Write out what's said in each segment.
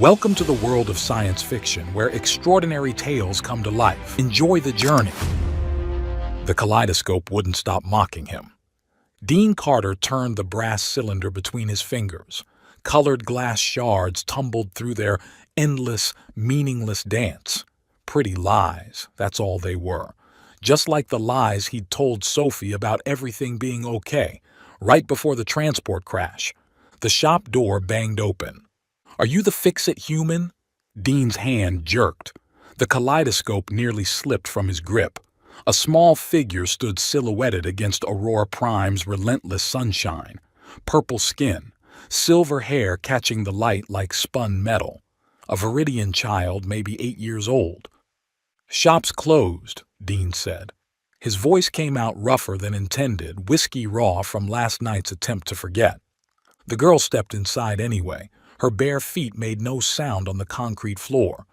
Welcome to the world of science fiction, where extraordinary tales come to life. Enjoy the journey. The kaleidoscope wouldn't stop mocking him. Dean Carter turned the brass cylinder between his fingers. Colored glass shards tumbled through their endless, meaningless dance. Pretty lies, that's all they were. Just like the lies he'd told Sophie about everything being okay, right before the transport crash. The shop door banged open. "Are you the fix-it human?" Dean's hand jerked. The kaleidoscope nearly slipped from his grip. A small figure stood silhouetted against Aurora Prime's relentless sunshine. Purple skin, silver hair catching the light like spun metal. A Viridian child, maybe 8 years old. "Shop's closed," Dean said. His voice came out rougher than intended, whiskey raw from last night's attempt to forget. The girl stepped inside anyway. Her bare feet made no sound on the concrete floor.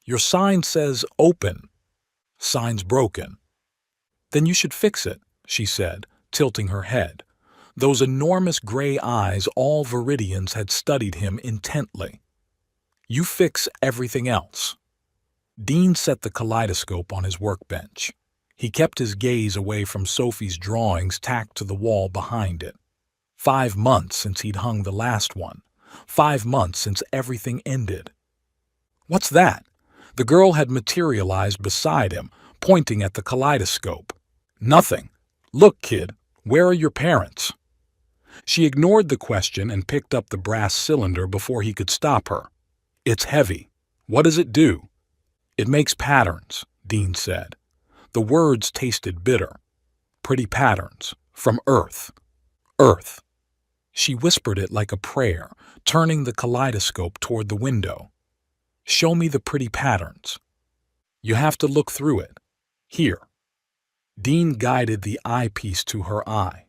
"Your sign says open." "Sign's broken." "Then you should fix it," she said, tilting her head. Those enormous gray eyes, all Viridians, had studied him intently. "You fix everything else." Dean set the kaleidoscope on his workbench. He kept his gaze away from Sophie's drawings tacked to the wall behind it. 5 months since he'd hung the last one. 5 months since everything ended. "What's that?" The girl had materialized beside him, pointing at the kaleidoscope. "Nothing. Look, kid, where are your parents?" She ignored the question and picked up the brass cylinder before he could stop her. "It's heavy. What does it do?" "It makes patterns," Dean said. The words tasted bitter. "Pretty patterns. From Earth. Earth." She whispered it like a prayer, turning the kaleidoscope toward the window. "Show me the pretty patterns." "You have to look through it. Here." Dean guided the eyepiece to her eye.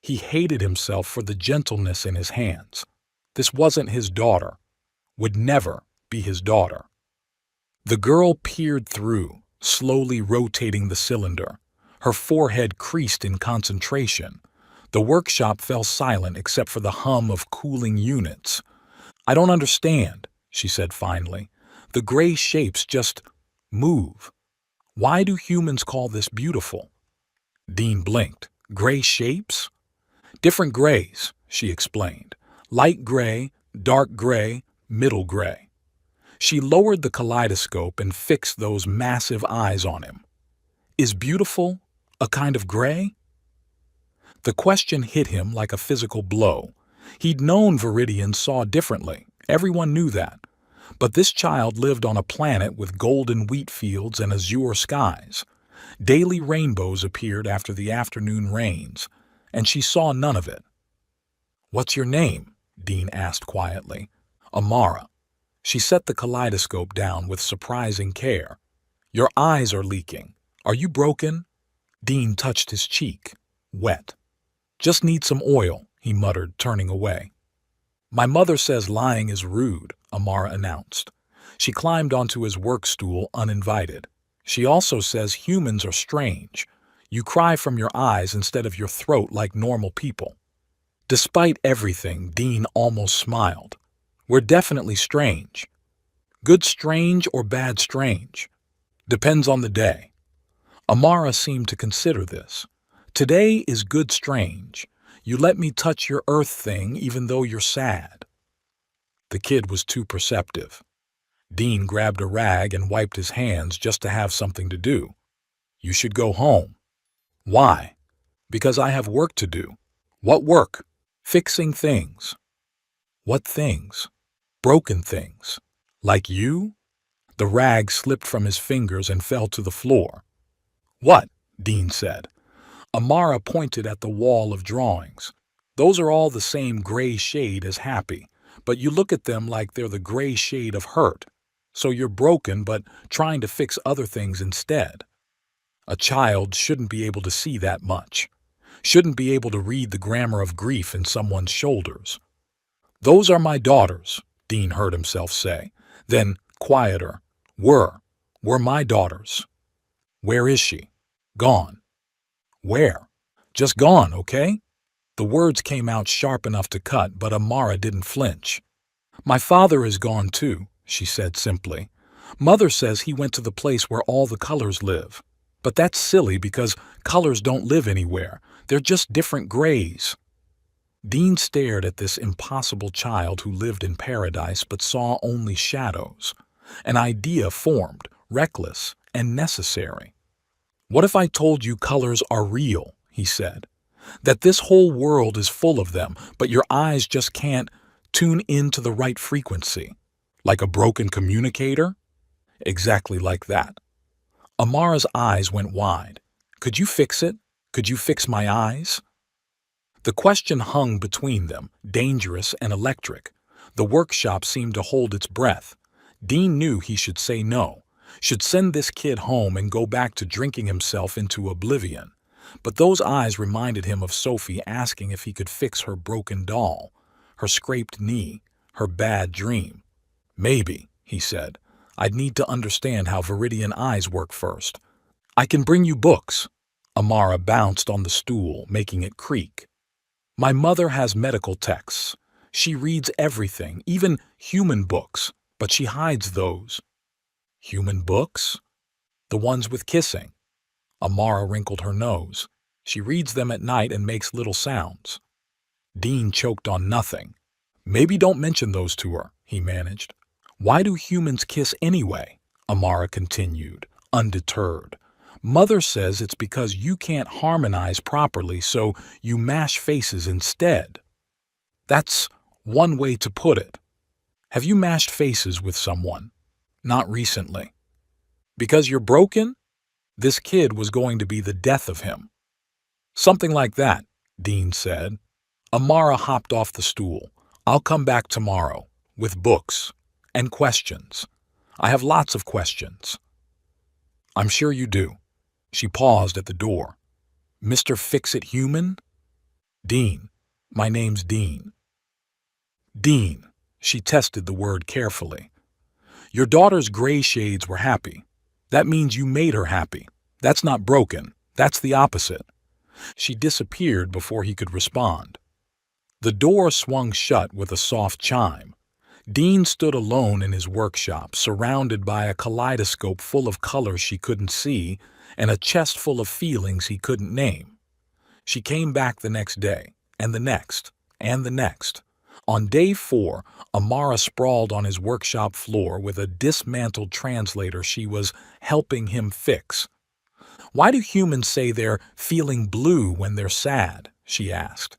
He hated himself for the gentleness in his hands. This wasn't his daughter. Would never be his daughter. The girl peered through, slowly rotating the cylinder. Her forehead creased in concentration. The workshop fell silent except for the hum of cooling units. "I don't understand," she said finally. "The gray shapes just move. Why do humans call this beautiful?" Dean blinked. "Gray shapes?" "Different grays," she explained. "Light gray, dark gray, middle gray." She lowered the kaleidoscope and fixed those massive eyes on him. "Is beautiful a kind of gray?" The question hit him like a physical blow. He'd known Viridians saw differently. Everyone knew that. But this child lived on a planet with golden wheat fields and azure skies. Daily rainbows appeared after the afternoon rains, and she saw none of it. "What's your name?" Dean asked quietly. "Amara." She set the kaleidoscope down with surprising care. "Your eyes are leaking. Are you broken?" Dean touched his cheek. Wet. "Just need some oil," he muttered, turning away. "My mother says lying is rude," Amara announced. She climbed onto his work stool uninvited. "She also says humans are strange. You cry from your eyes instead of your throat like normal people." Despite everything, Dean almost smiled. "We're definitely strange. Good strange or bad strange? Depends on the day." Amara seemed to consider this. "Today is good strange. You let me touch your earth thing even though you're sad." The kid was too perceptive. Dean grabbed a rag and wiped his hands just to have something to do. "You should go home." "Why?" "Because I have work to do." "What work?" "Fixing things." "What things?" "Broken things." "Like you?" The rag slipped from his fingers and fell to the floor. "What?" Dean said. Amara pointed at the wall of drawings. "Those are all the same gray shade as happy, but you look at them like they're the gray shade of hurt. So you're broken but trying to fix other things instead. A child shouldn't be able to see that much. Shouldn't be able to read the grammar of grief in someone's shoulders." "Those are my daughters," Dean heard himself say. Then, quieter, were my daughters." "Where is she?" "Gone." "Where?" "Just gone, okay?" The words came out sharp enough to cut, but Amara didn't flinch. My father is gone too, she said simply. Mother says he went to the place where all the colors live. But that's silly because colors don't live anywhere. They're just different grays. Dean stared at this impossible child who lived in paradise but saw only shadows. An idea formed, reckless and necessary. What if I told you colors are real, he said, that this whole world is full of them, but your eyes just can't tune into the right frequency? Like a broken communicator? Exactly like that. Amara's eyes went wide. Could you fix it? Could you fix my eyes? The question hung between them, dangerous and electric. The workshop seemed to hold its breath. Dean knew he should say no, should send this kid home and go back to drinking himself into oblivion. But those eyes reminded him of Sophie asking if he could fix her broken doll, her scraped knee, her bad dream. Maybe, he said. I'd need to understand how Viridian eyes work first. I can bring you books. Amara bounced on the stool, making it creak. My mother has medical texts. She reads everything, even human books, but she hides those. Human books? The ones with kissing. Amara wrinkled her nose. She reads them at night and makes little sounds. Dean choked on nothing. Maybe don't mention those to her, he managed. Why do humans kiss anyway? Amara continued, undeterred. Mother says it's because you can't harmonize properly, so you mash faces instead. That's one way to put it. Have you mashed faces with someone? Not recently. Because you're broken? This kid was going to be the death of him. Something like that, Dean said. Amara hopped off the stool. I'll come back tomorrow, with books and questions. I have lots of questions. I'm sure you do. She paused at the door. Mr. Fix-It Human? Dean. My name's Dean. Dean. She tested the word carefully. Your daughter's gray shades were happy. That means you made her happy. That's not broken. That's the opposite. She disappeared before he could respond. The door swung shut with a soft chime. Dean stood alone in his workshop, surrounded by a kaleidoscope full of colors she couldn't see and a chest full of feelings he couldn't name. She came back the next day, and the next, and the next. On day 4, Amara sprawled on his workshop floor with a dismantled translator she was helping him fix. Why do humans say they're feeling blue when they're sad? She asked.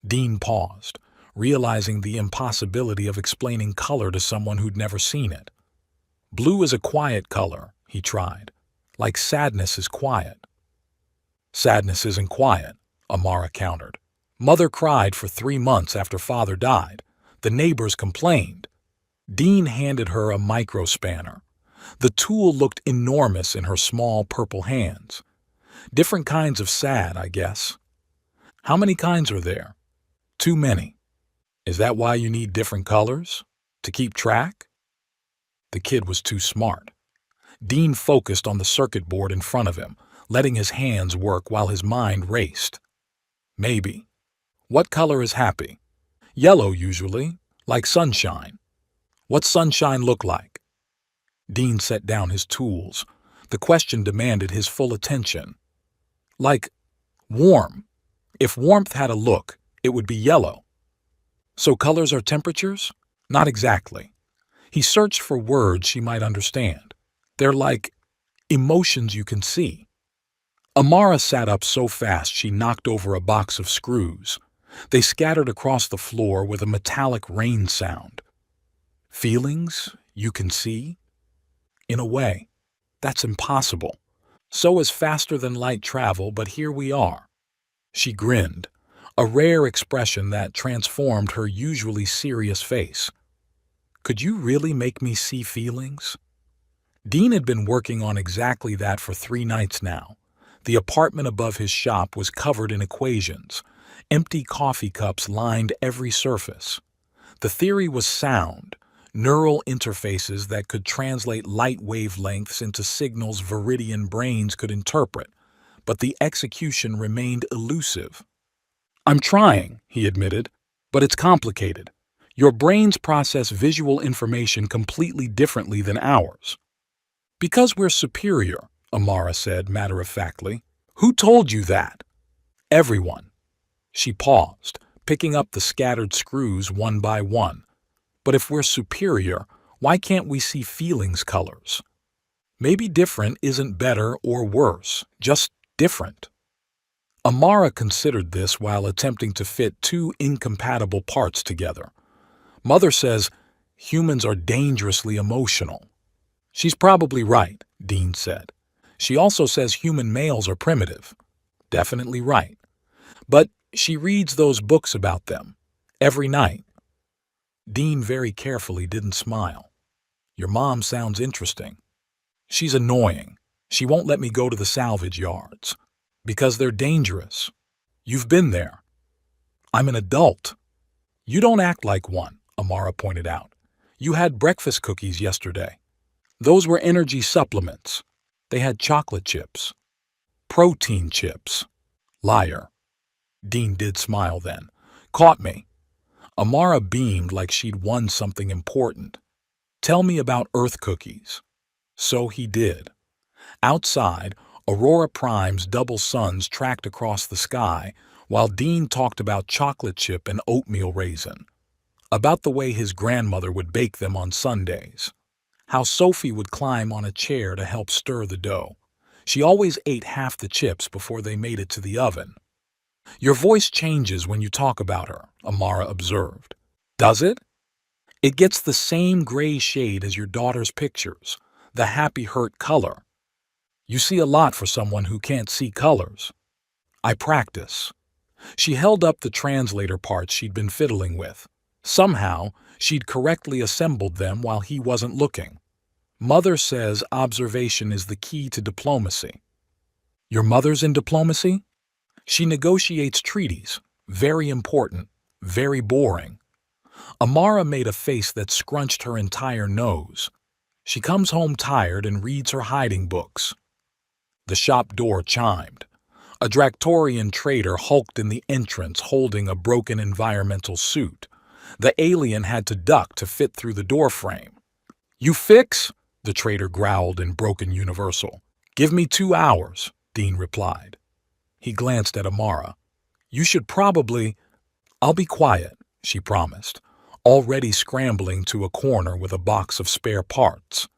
Dean paused, realizing the impossibility of explaining color to someone who'd never seen it. Blue is a quiet color, he tried, like sadness is quiet. Sadness isn't quiet, Amara countered. Mother cried for 3 months after father died. The neighbors complained. Dean handed her a microspanner. The tool looked enormous in her small purple hands. Different kinds of sad, I guess. How many kinds are there? Too many. Is that why you need different colors? To keep track? The kid was too smart. Dean focused on the circuit board in front of him, letting his hands work while his mind raced. Maybe. What color is happy? Yellow, usually, like sunshine. What's sunshine look like? Dean set down his tools. The question demanded his full attention. Like warm. If warmth had a look, it would be yellow. So colors are temperatures? Not exactly. He searched for words she might understand. They're like emotions you can see. Amara sat up so fast she knocked over a box of screws. They scattered across the floor with a metallic rain sound. Feelings you can see? In a way, that's impossible. So is faster-than-light travel, but here we are. She grinned, a rare expression that transformed her usually serious face. Could you really make me see feelings? Dean had been working on exactly that for 3 nights now. The apartment above his shop was covered in equations. Empty coffee cups lined every surface. The theory was sound, neural interfaces that could translate light wavelengths into signals Viridian brains could interpret, but the execution remained elusive. I'm trying, he admitted, but it's complicated. Your brains process visual information completely differently than ours. Because we're superior, Amara said matter-of-factly. Who told you that? Everyone. She paused, picking up the scattered screws one by one. But if we're superior, why can't we see feelings colors? Maybe different isn't better or worse, just different. Amara considered this while attempting to fit two incompatible parts together. Mother says humans are dangerously emotional. She's probably right, Dean said. She also says human males are primitive. Definitely right. But she reads those books about them every night. Dean very carefully didn't smile. Your mom sounds interesting. She's annoying. She won't let me go to the salvage yards. Because they're dangerous. You've been there. I'm an adult. You don't act like one, Amara pointed out. You had breakfast cookies yesterday. Those were energy supplements. They had chocolate chips. Protein chips. Liar. Dean did smile then. Caught me. Amara beamed like she'd won something important. Tell me about Earth cookies. So he did. Outside, Aurora Prime's double suns tracked across the sky, while Dean talked about chocolate chip and oatmeal raisin. About the way his grandmother would bake them on Sundays. How Sophie would climb on a chair to help stir the dough. She always ate half the chips before they made it to the oven. Your voice changes when you talk about her, Amara observed. Does it? It gets the same gray shade as your daughter's pictures, the happy hurt color. You see a lot for someone who can't see colors. I practice. She held up the translator parts she'd been fiddling with. Somehow, she'd correctly assembled them while he wasn't looking. Mother says observation is the key to diplomacy. Your mother's in diplomacy? She negotiates treaties. Very important. Very boring. Amara made a face that scrunched her entire nose. She comes home tired and reads her hiding books. The shop door chimed. A Dractorian trader hulked in the entrance holding a broken environmental suit. The alien had to duck to fit through the doorframe. You fix? The trader growled in broken universal. Give me 2 hours, Dean replied. He glanced at Amara. You should probably... I'll be quiet, she promised, already scrambling to a corner with a box of spare parts.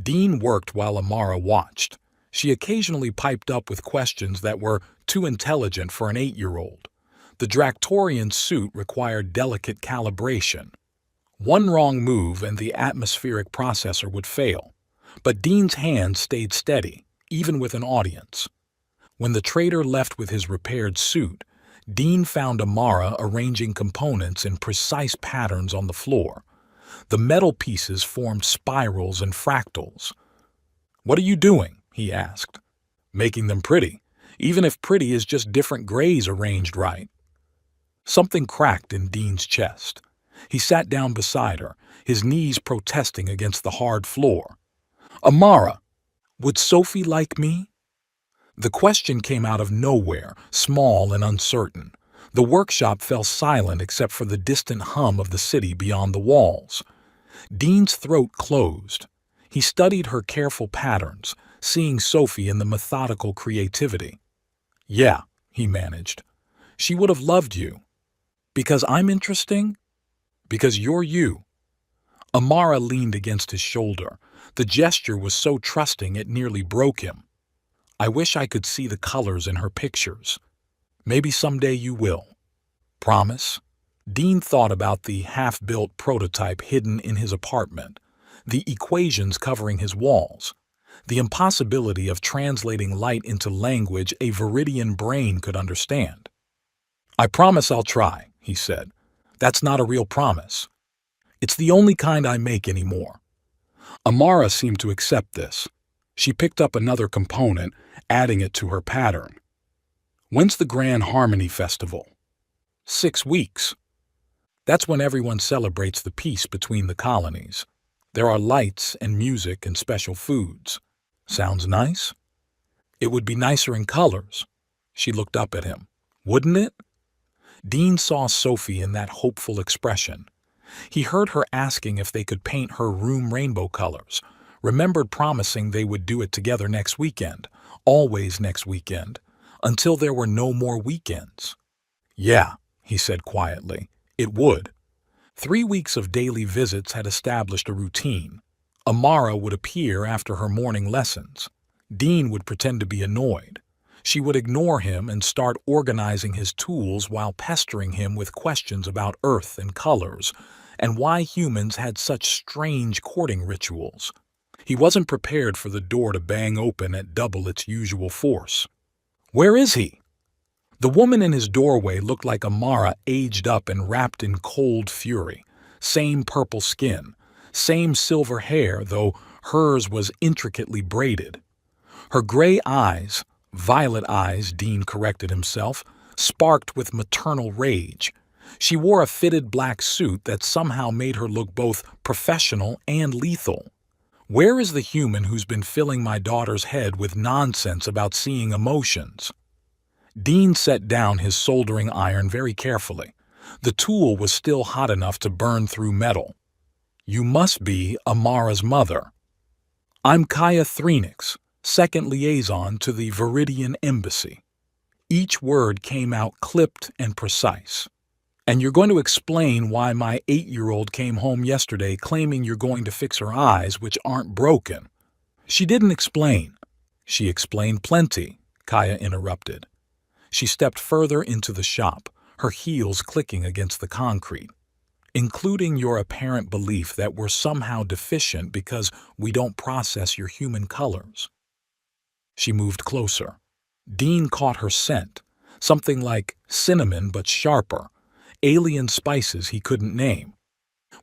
Dean worked while Amara watched. She occasionally piped up with questions that were too intelligent for an 8-year-old. The Dractorian suit required delicate calibration. One wrong move and the atmospheric processor would fail. But Dean's hand stayed steady, even with an audience. When the trader left with his repaired suit, Dean found Amara arranging components in precise patterns on the floor. The metal pieces formed spirals and fractals. What are you doing? He asked. Making them pretty, even if pretty is just different grays arranged right. Something cracked in Dean's chest. He sat down beside her, his knees protesting against the hard floor. Amara, would Sophie like me? The question came out of nowhere, small and uncertain. The workshop fell silent except for the distant hum of the city beyond the walls. Dean's throat closed. He studied her careful patterns, seeing Sophie in the methodical creativity. Yeah, he managed. She would have loved you. Because I'm interesting? Because you're you. Amara leaned against his shoulder. The gesture was so trusting it nearly broke him. I wish I could see the colors in her pictures. Maybe someday you will. Promise? Dean thought about the half-built prototype hidden in his apartment, the equations covering his walls, the impossibility of translating light into language a Viridian brain could understand. I promise I'll try, he said. That's not a real promise. It's the only kind I make anymore. Amara seemed to accept this. She picked up another component, adding it to her pattern. When's the Grand Harmony Festival? 6 weeks. That's when everyone celebrates the peace between the colonies. There are lights and music and special foods. Sounds nice? It would be nicer in colors. She looked up at him. Wouldn't it? Dean saw Sophie in that hopeful expression. He heard her asking if they could paint her room rainbow colors, remembered promising they would do it together next weekend, always next weekend, until there were no more weekends. Yeah, he said quietly, it would. 3 weeks of daily visits had established a routine. Amara would appear after her morning lessons. Dean would pretend to be annoyed. She would ignore him and start organizing his tools while pestering him with questions about Earth and colors, and why humans had such strange courting rituals. He wasn't prepared for the door to bang open at double its usual force. Where is he? The woman in his doorway looked like Amara aged up and wrapped in cold fury. Same purple skin, same silver hair, though hers was intricately braided. Her gray eyes, violet eyes, Dean corrected himself, sparked with maternal rage. She wore a fitted black suit that somehow made her look both professional and lethal. Where is the human who's been filling my daughter's head with nonsense about seeing emotions? Dean set down his soldering iron very carefully. The tool was still hot enough to burn through metal. You must be Amara's mother. I'm Kaya Threnix, second liaison to the Viridian Embassy. Each word came out clipped and precise. And you're going to explain why my 8-year-old came home yesterday claiming you're going to fix her eyes, which aren't broken. She didn't explain. She explained plenty, Kaya interrupted. She stepped further into the shop, her heels clicking against the concrete. Including your apparent belief that we're somehow deficient because we don't process your human colors. She moved closer. Dean caught her scent, something like cinnamon but sharper, alien spices he couldn't name.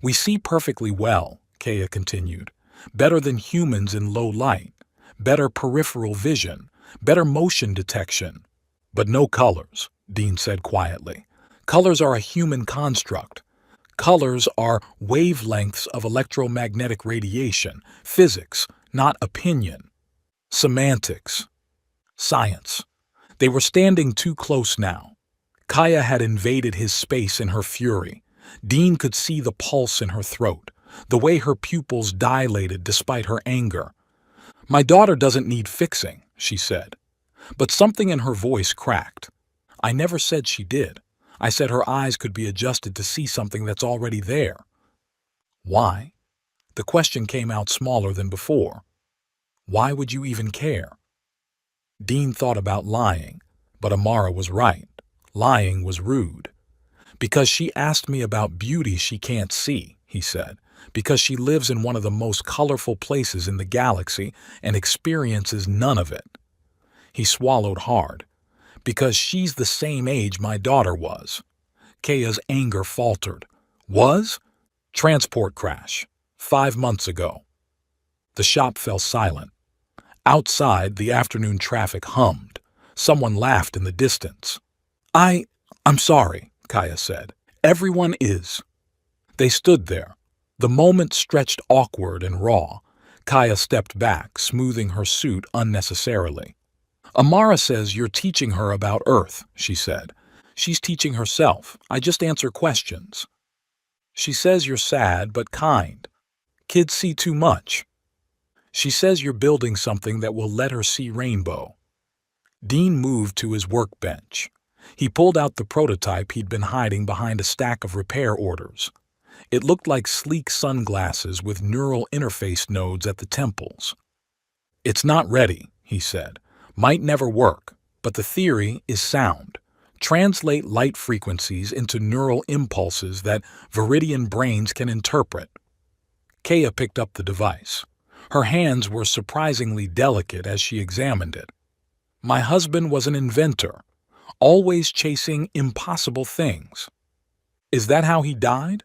We see perfectly well, Kaya continued, better than humans in low light, better peripheral vision, better motion detection. But no colors, Dean said quietly. Colors are a human construct. Colors are wavelengths of electromagnetic radiation, physics, not opinion. Semantics. Science. They were standing too close now. Kaya had invaded his space in her fury. Dean could see the pulse in her throat, the way her pupils dilated despite her anger. My daughter doesn't need fixing, she said. But something in her voice cracked. I never said she did. I said her eyes could be adjusted to see something that's already there. Why? The question came out smaller than before. Why would you even care? Dean thought about lying, but Amara was right. Lying was rude. Because she asked me about beauty she can't see, he said. Because she lives in one of the most colorful places in the galaxy and experiences none of it. He swallowed hard. Because she's the same age my daughter was. Kaya's anger faltered. Was? Transport crash. 5 months ago. The shop fell silent. Outside, the afternoon traffic hummed. Someone laughed in the distance. I'm sorry, Kaya said. Everyone is. They stood there. The moment stretched awkward and raw. Kaya stepped back, smoothing her suit unnecessarily. Amara says you're teaching her about Earth, she said. She's teaching herself. I just answer questions. She says you're sad but kind. Kids see too much. She says you're building something that will let her see rainbow. Dean moved to his workbench. He pulled out the prototype he'd been hiding behind a stack of repair orders. It looked like sleek sunglasses with neural interface nodes at the temples. It's not ready, he said. Might never work, but the theory is sound. Translate light frequencies into neural impulses that Viridian brains can interpret. Kaya picked up the device. Her hands were surprisingly delicate as she examined it. My husband was an inventor, always chasing impossible things. Is that how he died?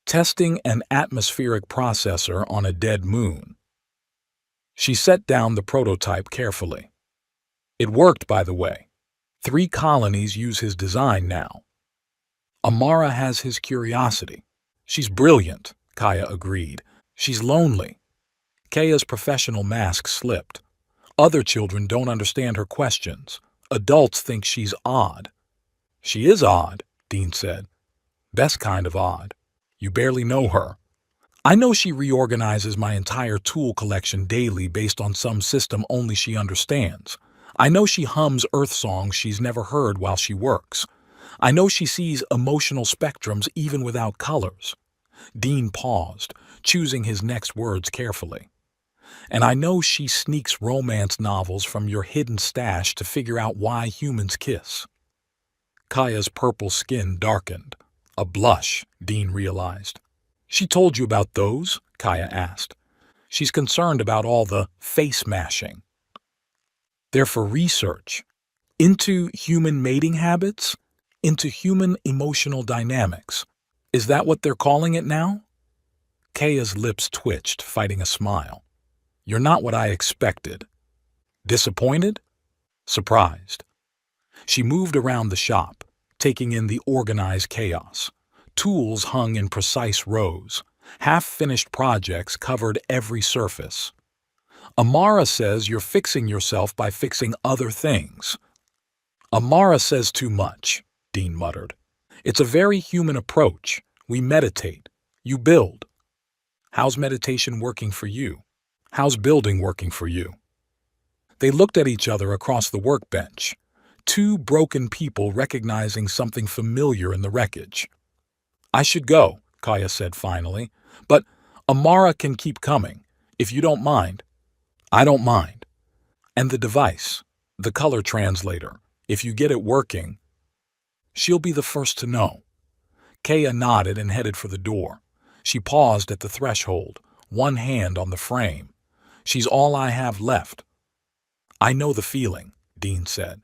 Testing an atmospheric processor on a dead moon. She set down the prototype carefully. It worked, by the way. 3 colonies use his design now. Amara has his curiosity. She's brilliant, Kaya agreed. She's lonely. Kaya's professional mask slipped. Other children don't understand her questions. Adults think she's odd. She is odd, Dean said. Best kind of odd. You barely know her. I know she reorganizes my entire tool collection daily based on some system only she understands. I know she hums Earth songs she's never heard while she works. I know she sees emotional spectrums even without colors. Dean paused, choosing his next words carefully. And I know she sneaks romance novels from your hidden stash to figure out why humans kiss. Kaya's purple skin darkened. A blush, Dean realized. She told you about those? Kaya asked. She's concerned about all the face mashing. They're for research. Into human mating habits? Into human emotional dynamics. Is that what they're calling it now? Kaya's lips twitched, fighting a smile. You're not what I expected. Disappointed? Surprised. She moved around the shop, taking in the organized chaos. Tools hung in precise rows. Half-finished projects covered every surface. Amara says you're fixing yourself by fixing other things. Amara says too much, Dean muttered. It's a very human approach. We meditate. You build. How's meditation working for you? How's building working for you? They looked at each other across the workbench. Two broken people recognizing something familiar in the wreckage. I should go, Kaya said finally, but Amara can keep coming, if you don't mind. I don't mind. And the device, the color translator, if you get it working, she'll be the first to know. Kaya nodded and headed for the door. She paused at the threshold, one hand on the frame. She's all I have left. I know the feeling, Dean said.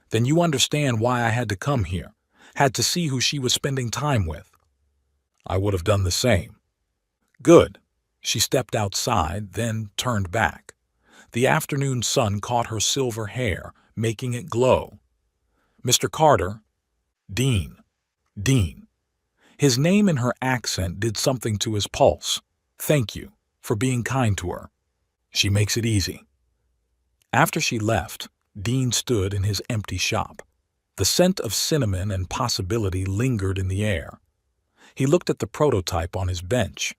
Then you understand why I had to come here, had to see who she was spending time with. I would have done the same. Good. She stepped outside, then turned back. The afternoon sun caught her silver hair, making it glow. Mr. Carter. Dean. Dean. His name and her accent did something to his pulse. Thank you for being kind to her. She makes it easy. After she left, Dean stood in his empty shop. The scent of cinnamon and possibility lingered in the air. He looked at the prototype on his bench.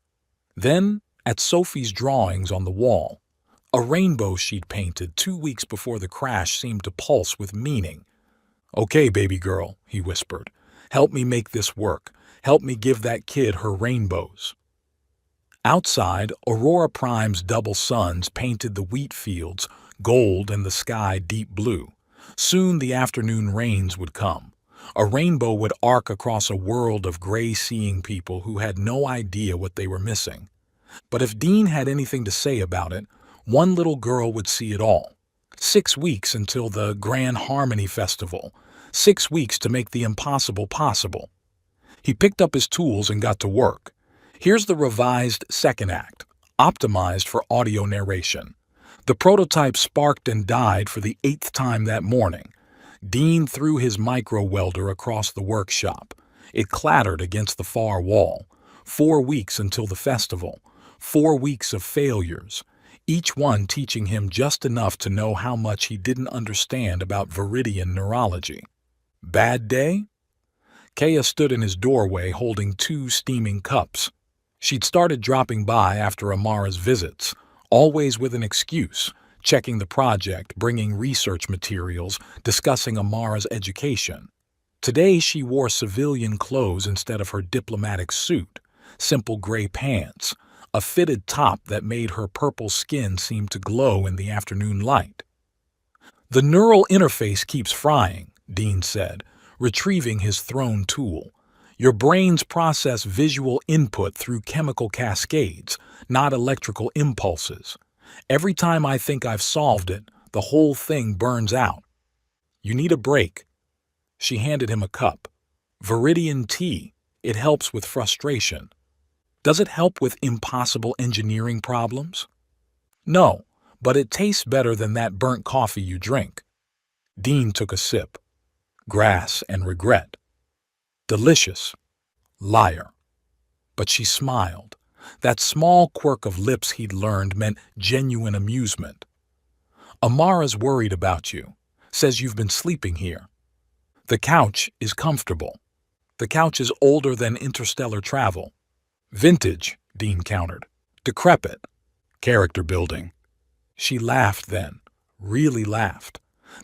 Then at Sophie's drawings on the wall. A rainbow she'd painted 2 weeks before the crash seemed to pulse with meaning. Okay, baby girl, he whispered. Help me make this work. Help me give that kid her rainbows. Outside, Aurora Prime's double suns painted the wheat fields gold and the sky deep blue. Soon the afternoon rains would come. A rainbow would arc across a world of gray-seeing people who had no idea what they were missing. But if Dean had anything to say about it, one little girl would see it all. 6 weeks until the Grand Harmony Festival. 6 weeks to make the impossible possible. He picked up his tools and got to work. Here's the revised second act, optimized for audio narration. The prototype sparked and died for the 8th time that morning. Dean threw his micro-welder across the workshop. It clattered against the far wall. 4 weeks until the festival. 4 weeks of failures. Each one teaching him just enough to know how much he didn't understand about Viridian neurology. Bad day? Kaya stood in his doorway holding 2 steaming cups. She'd started dropping by after Amara's visits, always with an excuse, checking the project, bringing research materials, discussing Amara's education. Today she wore civilian clothes instead of her diplomatic suit, simple gray pants, a fitted top that made her purple skin seem to glow in the afternoon light. The neural interface keeps frying, Dean said, retrieving his thrown tool. Your brains process visual input through chemical cascades, not electrical impulses. Every time I think I've solved it, the whole thing burns out. You need a break. She handed him a cup. Viridian tea. It helps with frustration. Does it help with impossible engineering problems? No, but it tastes better than that burnt coffee you drink. Dean took a sip. Grass and regret. Delicious. Liar. But she smiled. That small quirk of lips he'd learned meant genuine amusement. Amara's worried about you. Says you've been sleeping here. The couch is comfortable. The couch is older than interstellar travel. Vintage, Dean countered. Decrepit. Character building. She laughed then, really laughed.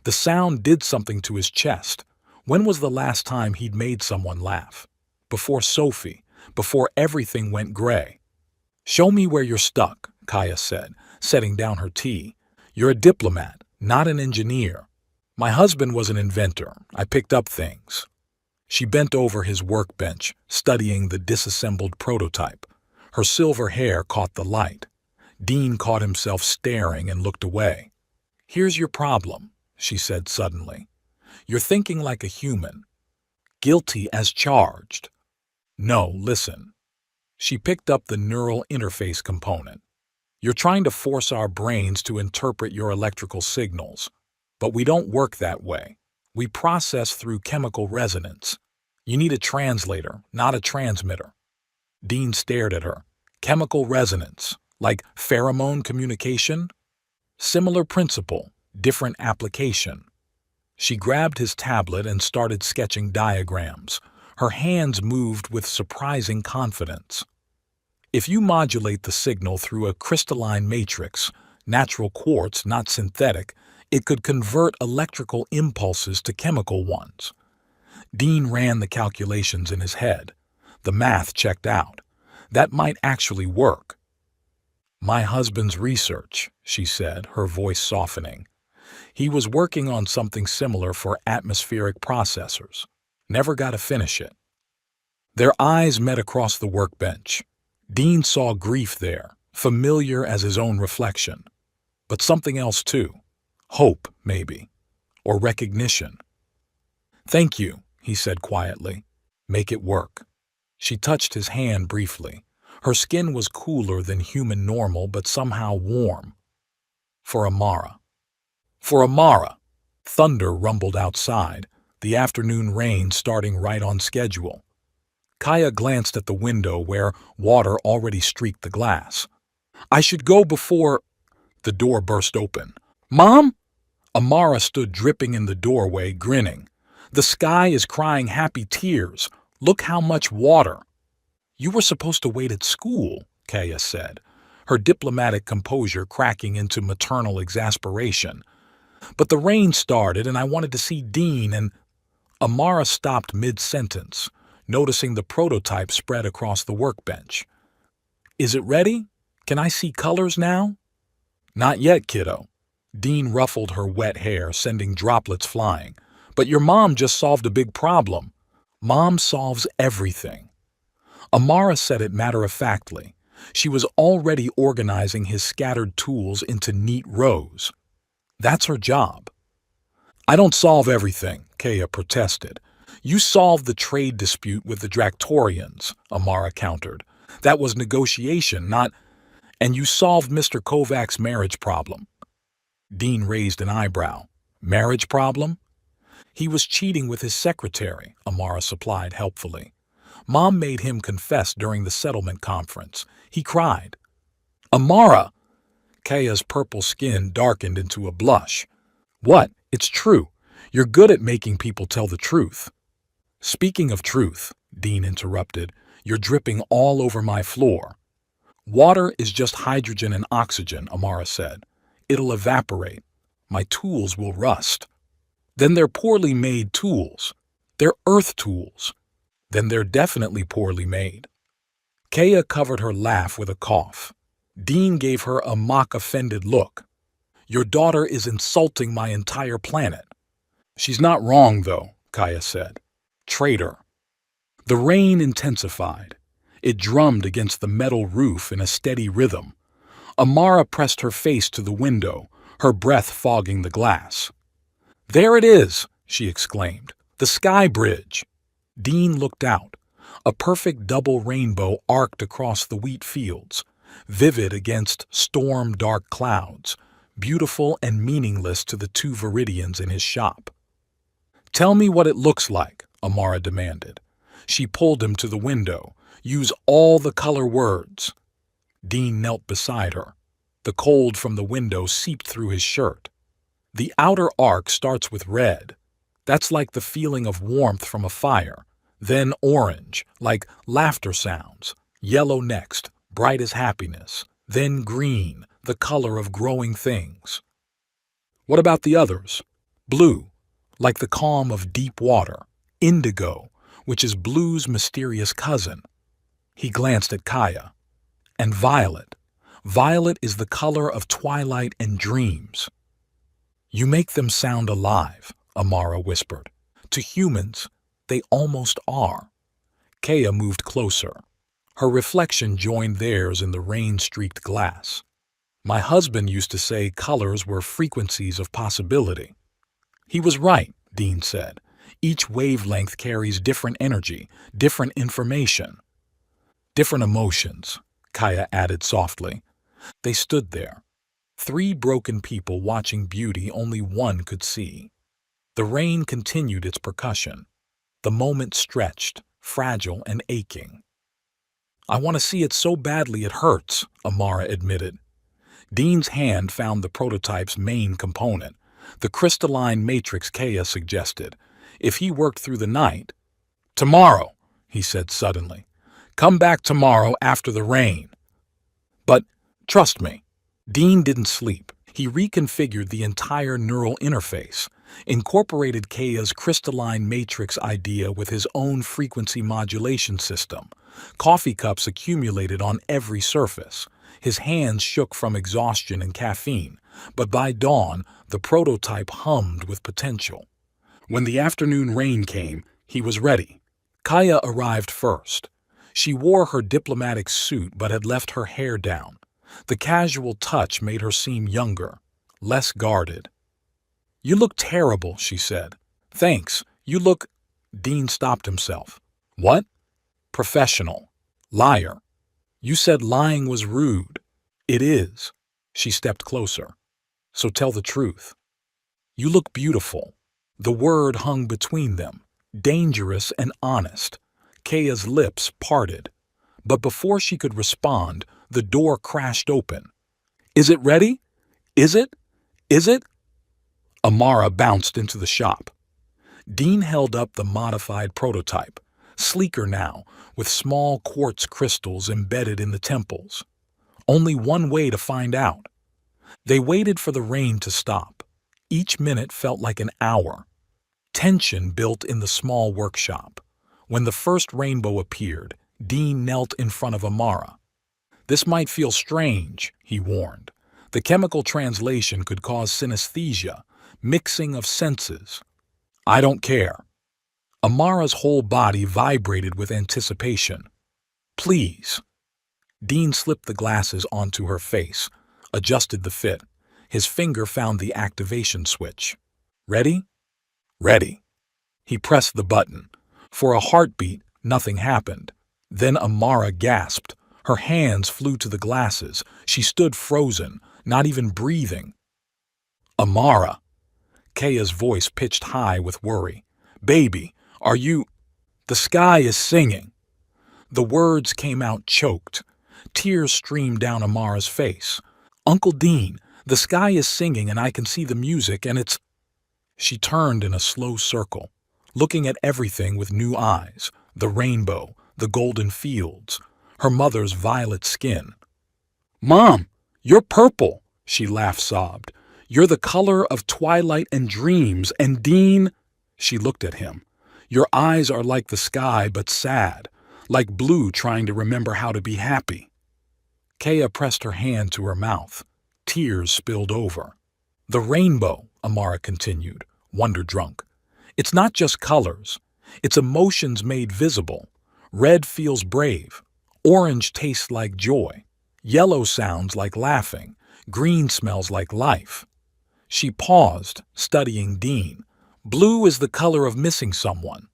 The sound did something to his chest. When was the last time he'd made someone laugh? Before Sophie, before everything went gray. Show me where you're stuck, Kaya said, setting down her tea. You're a diplomat, not an engineer. My husband was an inventor. I picked up things. She bent over his workbench, studying the disassembled prototype. Her silver hair caught the light. Dean caught himself staring and looked away. Here's your problem, she said suddenly. You're thinking like a human. Guilty as charged. No, listen. She picked up the neural interface component. You're trying to force our brains to interpret your electrical signals. But we don't work that way. We process through chemical resonance. You need a translator, not a transmitter. Dean stared at her. Chemical resonance, like pheromone communication? Similar principle, different application. She grabbed his tablet and started sketching diagrams. Her hands moved with surprising confidence. If you modulate the signal through a crystalline matrix, natural quartz, not synthetic, it could convert electrical impulses to chemical ones. Dean ran the calculations in his head. The math checked out. That might actually work. My husband's research, she said, her voice softening. He was working on something similar for atmospheric processors. Never got to finish it. Their eyes met across the workbench. Dean saw grief there, familiar as his own reflection. But something else too. Hope, maybe. Or recognition. Thank you, he said quietly. Make it work. She touched his hand briefly. Her skin was cooler than human normal, but somehow warm. For Amara. For Amara. Thunder rumbled outside, the afternoon rain starting right on schedule. Kaya glanced at the window where water already streaked the glass. I should go before... The door burst open. Mom? Amara stood dripping in the doorway, grinning. The sky is crying happy tears. Look how much water. You were supposed to wait at school, Kaya said, her diplomatic composure cracking into maternal exasperation. But the rain started and I wanted to see Dean and... Amara stopped mid-sentence, noticing the prototype spread across the workbench. Is it ready? Can I see colors now? Not yet, kiddo. Dean ruffled her wet hair, sending droplets flying. But your mom just solved a big problem. Mom solves everything. Amara said it matter-of-factly. She was already organizing his scattered tools into neat rows. That's her job. I don't solve everything, Kaya protested. You solved the trade dispute with the Dractorians, Amara countered. That was negotiation, not... And you solved Mr. Kovac's marriage problem. Dean raised an eyebrow. Marriage problem? He was cheating with his secretary, Amara supplied helpfully. Mom made him confess during the settlement conference. He cried. Amara! Kaya's purple skin darkened into a blush. What? It's true. You're good at making people tell the truth. Speaking of truth, Dean interrupted, you're dripping all over my floor. Water is just hydrogen and oxygen, Amara said. It'll evaporate. My tools will rust. Then they're poorly made tools. They're earth tools. Then they're definitely poorly made. Kaya covered her laugh with a cough. Dean gave her a mock-offended look. Your daughter is insulting my entire planet. She's not wrong, though, Kaya said. Traitor. The rain intensified. It drummed against the metal roof in a steady rhythm. Amara pressed her face to the window, her breath fogging the glass. There it is, she exclaimed. The Sky Bridge. Dean looked out. A perfect double rainbow arced across the wheat fields, vivid against storm-dark clouds, beautiful and meaningless to the two Viridians in his shop. Tell me what it looks like, Amara demanded. She pulled him to the window. Use all the color words. Dean knelt beside her. The cold from the window seeped through his shirt. The outer arc starts with red. That's like the feeling of warmth from a fire. Then orange, like laughter sounds. Yellow next, bright as happiness. Then green, the color of growing things. What about the others? Blue, like the calm of deep water. Indigo, which is blue's mysterious cousin. He glanced at Kaya. And violet. Violet is the color of twilight and dreams. You make them sound alive, Amara whispered. To humans, they almost are. Kaya moved closer. Her reflection joined theirs in the rain-streaked glass. My husband used to say colors were frequencies of possibility. He was right, Dean said. Each wavelength carries different energy, different information. Different emotions, Kaya added softly. They stood there. 3 broken people watching beauty only one could see. The rain continued its percussion. The moment stretched, fragile and aching. I want to see it so badly it hurts, Amara admitted. Dean's hand found the prototype's main component, the crystalline matrix Kaya suggested. If he worked through the night... Tomorrow, he said suddenly. Come back tomorrow after the rain. But, trust me, Dean didn't sleep. He reconfigured the entire neural interface, incorporated Kaya's crystalline matrix idea with his own frequency modulation system. Coffee cups accumulated on every surface. His hands shook from exhaustion and caffeine, but by dawn, the prototype hummed with potential. When the afternoon rain came, he was ready. Kaya arrived first. She wore her diplomatic suit but had left her hair down. The casual touch made her seem younger, less guarded. You look terrible, she said. Thanks, you look... Dean stopped himself. What? Professional. Liar. You said lying was rude. It is. She stepped closer. So tell the truth. You look beautiful. The word hung between them, dangerous and honest. Kaya's lips parted. But before she could respond, the door crashed open. Is it ready? Is it? Is it? Amara bounced into the shop. Dean held up the modified prototype, sleeker now, with small quartz crystals embedded in the temples. Only one way to find out. They waited for the rain to stop. Each minute felt like an hour. Tension built in the small workshop. When the first rainbow appeared, Dean knelt in front of Amara. This might feel strange, he warned. The chemical translation could cause synesthesia, mixing of senses. I don't care. Amara's whole body vibrated with anticipation. Please. Dean slipped the glasses onto her face, adjusted the fit. His finger found the activation switch. Ready? Ready. He pressed the button. For a heartbeat, nothing happened. Then Amara gasped. Her hands flew to the glasses. She stood frozen, not even breathing. Amara. Kaya's voice pitched high with worry. Baby, are you... The sky is singing. The words came out choked. Tears streamed down Amara's face. Uncle Dean, the sky is singing and I can see the music and it's... She turned in a slow circle, looking at everything with new eyes. The rainbow, the golden fields, her mother's violet skin. Mom, you're purple, she laugh-sobbed. You're the color of twilight and dreams, and Dean... She looked at him. Your eyes are like the sky but sad, like blue trying to remember how to be happy. Kaya pressed her hand to her mouth. Tears spilled over. The rainbow, Amara continued, wonder-drunk. It's not just colors. It's emotions made visible. Red feels brave. Orange tastes like joy. Yellow sounds like laughing. Green smells like life. She paused, studying Dean. Blue is the color of missing someone.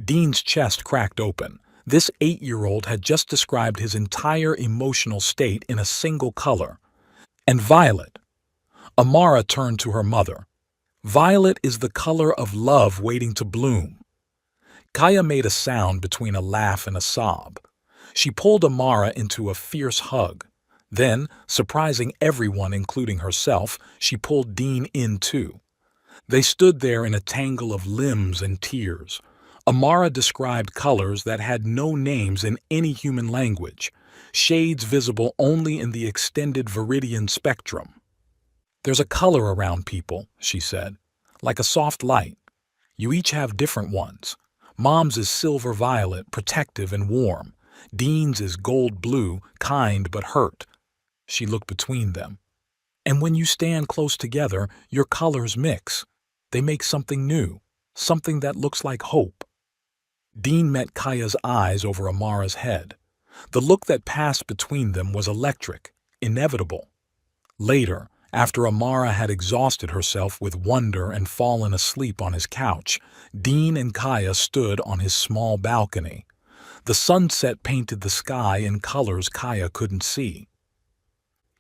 Dean's chest cracked open. This 8-year-old had just described his entire emotional state in a single color. And violet. Amara turned to her mother. Violet is the color of love waiting to bloom. Kaya made a sound between a laugh and a sob. She pulled Amara into a fierce hug. Then, surprising everyone including herself, she pulled Dean in too. They stood there in a tangle of limbs and tears. Amara described colors that had no names in any human language, shades visible only in the extended Viridian spectrum. "There's a color around people," she said, "like a soft light. You each have different ones. Mom's is silver violet, protective and warm. Dean's is gold blue, kind but hurt." She looked between them. "And when you stand close together, your colors mix. They make something new, something that looks like hope." Dean met Kaya's eyes over Amara's head. The look that passed between them was electric, inevitable. Later, after Amara had exhausted herself with wonder and fallen asleep on his couch, Dean and Kaya stood on his small balcony. The sunset painted the sky in colors Kaya couldn't see.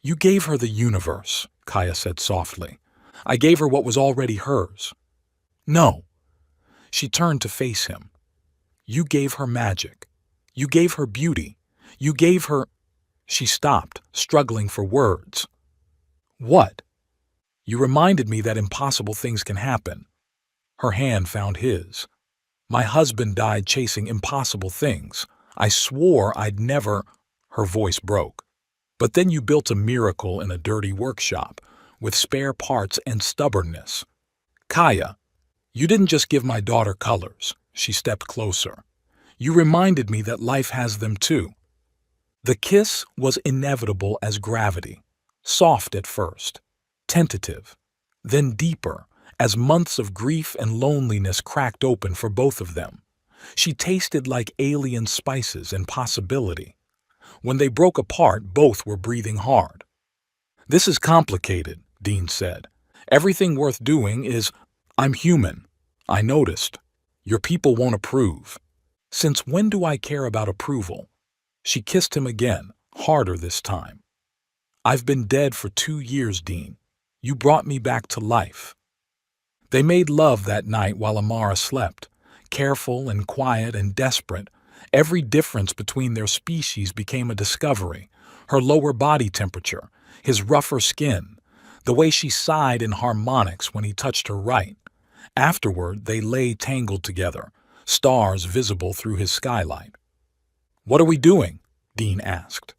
"You gave her the universe," Kaya said softly. "I gave her what was already hers." "No." She turned to face him. "You gave her magic. You gave her beauty. You gave her—" She stopped, struggling for words. "What?" "You reminded me that impossible things can happen." Her hand found his. "My husband died chasing impossible things. I swore I'd never—" Her voice broke. "But then you built a miracle in a dirty workshop, with spare parts and stubbornness. Kaya, you didn't just give my daughter colors." She stepped closer. "You reminded me that life has them too." The kiss was inevitable as gravity, soft at first, tentative, then deeper, as months of grief and loneliness cracked open for both of them. She tasted like alien spices and possibility. When they broke apart, both were breathing hard. "This is complicated," Dean said. "Everything worth doing is— I'm human. I noticed. Your people won't approve." "Since when do I care about approval?" She kissed him again, harder this time. "I've been dead for 2 years, Dean. You brought me back to life." They made love that night while Amara slept, careful and quiet and desperate. Every difference between their species became a discovery. Her lower body temperature, his rougher skin, the way she sighed in harmonics when he touched her right. Afterward, they lay tangled together, stars visible through his skylight. "What are we doing?" Dean asked.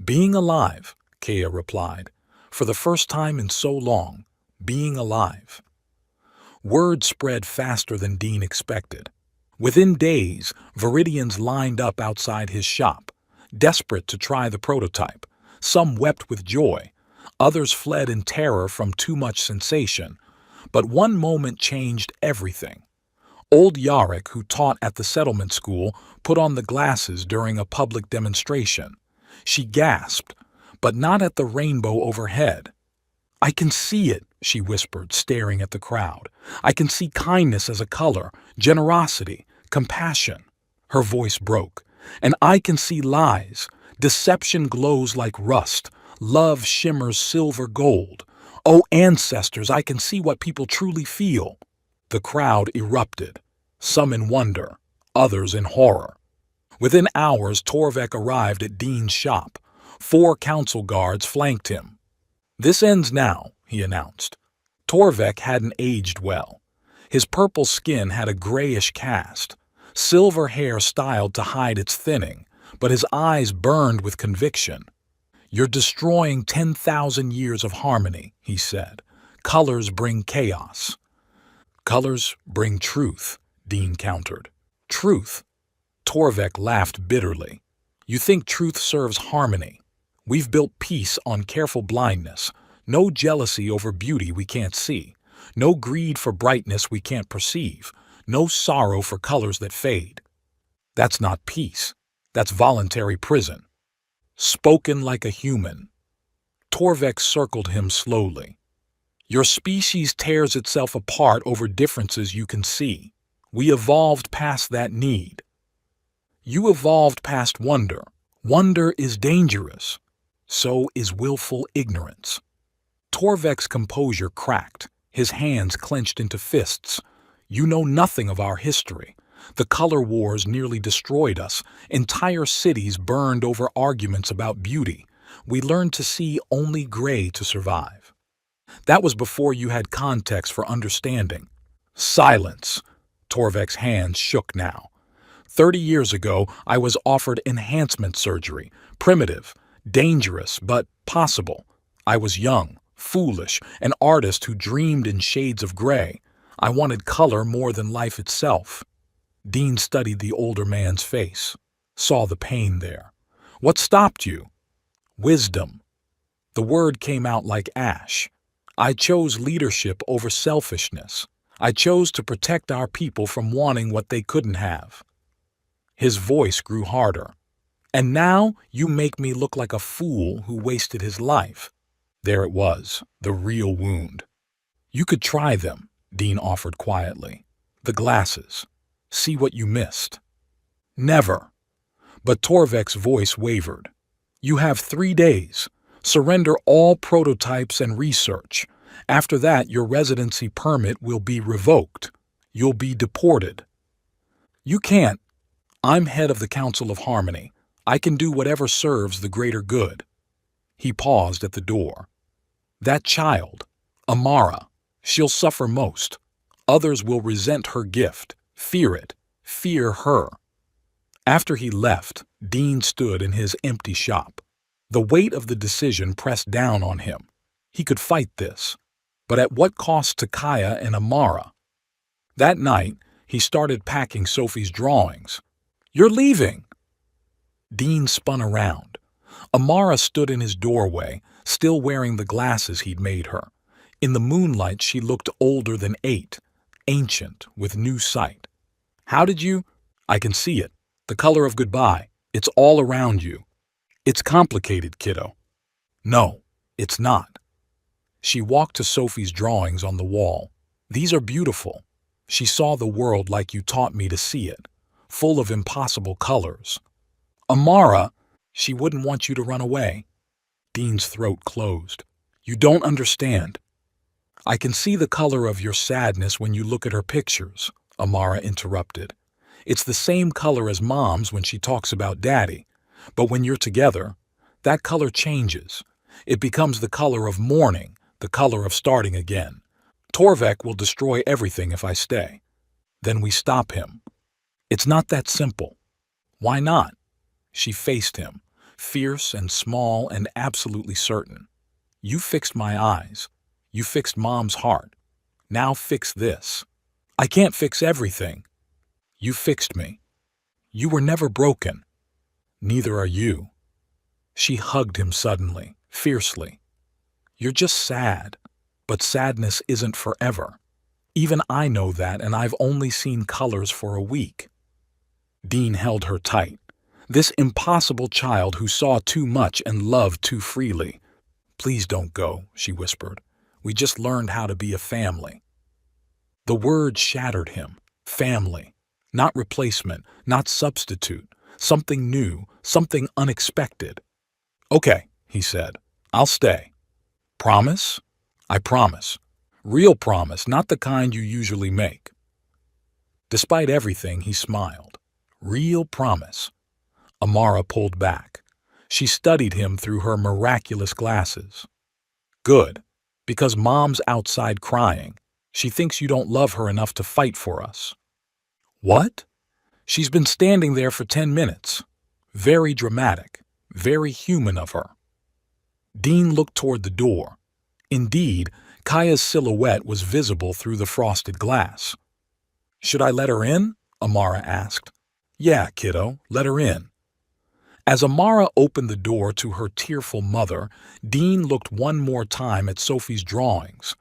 "Being alive," Kaya replied. "For the first time in so long, being alive." Word spread faster than Dean expected. Within days, Viridians lined up outside his shop, desperate to try the prototype. Some wept with joy. Others fled in terror from too much sensation. But one moment changed everything. Old Yarrick, who taught at the settlement school, put on the glasses during a public demonstration. She gasped, but not at the rainbow overhead. "I can see it," she whispered, staring at the crowd. "I can see kindness as a color, generosity, compassion." Her voice broke. "And I can see lies. Deception glows like rust. Love shimmers silver gold. Oh, ancestors, I can see what people truly feel." The crowd erupted, some in wonder, others in horror. Within hours, Torvek arrived at Dean's shop. 4 council guards flanked him. "This ends now," he announced. Torvek hadn't aged well. His purple skin had a grayish cast, silver hair styled to hide its thinning, but his eyes burned with conviction. "You're destroying 10,000 years of harmony," he said. "Colors bring chaos." "Colors bring truth," Dean countered. "Truth?" Torvek laughed bitterly. "You think truth serves harmony? We've built peace on careful blindness. No jealousy over beauty we can't see. No greed for brightness we can't perceive. No sorrow for colors that fade. That's not peace. That's voluntary prison." "Spoken like a human." Torvek circled him slowly. "Your species tears itself apart over differences you can see. We evolved past that need. You evolved past wonder. Wonder is dangerous. So is willful ignorance." Torvek's composure cracked, his hands clenched into fists. "You know nothing of our history. The color wars nearly destroyed us. Entire cities burned over arguments about beauty. We learned to see only gray to survive. That was before you had context for understanding." "Silence!" Torvek's hands shook now. 30 years ago, I was offered enhancement surgery. Primitive, dangerous, but possible. I was young, foolish, an artist who dreamed in shades of gray. I wanted color more than life itself. Dean studied the older man's face, saw the pain there. What stopped you? Wisdom. The word came out like ash. I chose leadership over selfishness. I chose to protect our people from wanting what they couldn't have. His voice grew harder. And now you make me look like a fool who wasted his life. There it was, the real wound. You could try them, Dean offered quietly. The glasses. See what you missed. Never. But Torvek's voice wavered. You have 3 days. Surrender all prototypes and research. After that, your residency permit will be revoked. You'll be deported. You can't. I'm head of the Council of Harmony. I can do whatever serves the greater good. He paused at the door. That child, Amara, she'll suffer most. Others will resent her gift, fear it, fear her. After he left, Dean stood in his empty shop. The weight of the decision pressed down on him. He could fight this, but at what cost to Kaya and Amara? That night, he started packing Sophie's drawings. You're leaving! Dean spun around. Amara stood in his doorway, still wearing the glasses he'd made her. In the moonlight, she looked older than 8, ancient, with new sight. How did you? I can see it. The color of goodbye. It's all around you. It's complicated, kiddo. No, it's not. She walked to Sophie's drawings on the wall. These are beautiful. She saw the world like you taught me to see it, full of impossible colors. Amara, she wouldn't want you to run away. Dean's throat closed. You don't understand. I can see the color of your sadness when you look at her pictures, Amara interrupted. It's the same color as Mom's when she talks about Daddy. But when you're together, that color changes. It becomes the color of mourning, the color of starting again. Torvek will destroy everything if I stay. Then we stop him. It's not that simple. Why not? She faced him, fierce and small and absolutely certain. You fixed my eyes. You fixed Mom's heart. Now fix this. I can't fix everything. You fixed me. You were never broken. Neither are you. She hugged him suddenly, fiercely. You're just sad, but sadness isn't forever. Even I know that, and I've only seen colors for a week. Dean held her tight. This impossible child who saw too much and loved too freely. Please don't go, she whispered. We just learned how to be a family. The word shattered him. Family. Not replacement, not substitute. Something new, something unexpected. Okay, he said. I'll stay. Promise? I promise. Real promise, not the kind you usually make. Despite everything, he smiled. Real promise. Amara pulled back. She studied him through her miraculous glasses. Good, because Mom's outside crying. She thinks you don't love her enough to fight for us. What? She's been standing there for 10 minutes. Very dramatic, very human of her. Dean looked toward the door. Indeed, Kaya's silhouette was visible through the frosted glass. Should I let her in? Amara asked. Yeah, kiddo, let her in. As Amara opened the door to her tearful mother, Dean looked one more time at Sophie's drawings.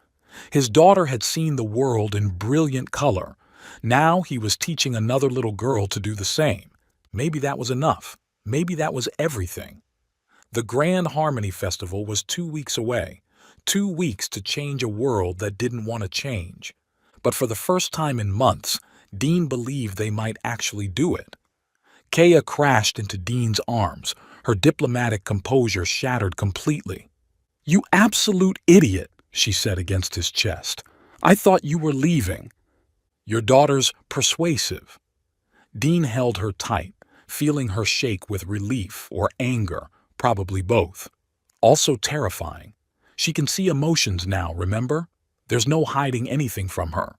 His daughter had seen the world in brilliant color. Now he was teaching another little girl to do the same. Maybe that was enough. Maybe that was everything. The Grand Harmony Festival was 2 weeks away. 2 weeks to change a world that didn't want to change. But for the first time in months, Dean believed they might actually do it. Kaya crashed into Dean's arms, her diplomatic composure shattered completely. You absolute idiot, she said against his chest. I thought you were leaving. Your daughter's persuasive. Dean held her tight, feeling her shake with relief or anger, probably both. Also terrifying. She can see emotions now, remember? There's no hiding anything from her.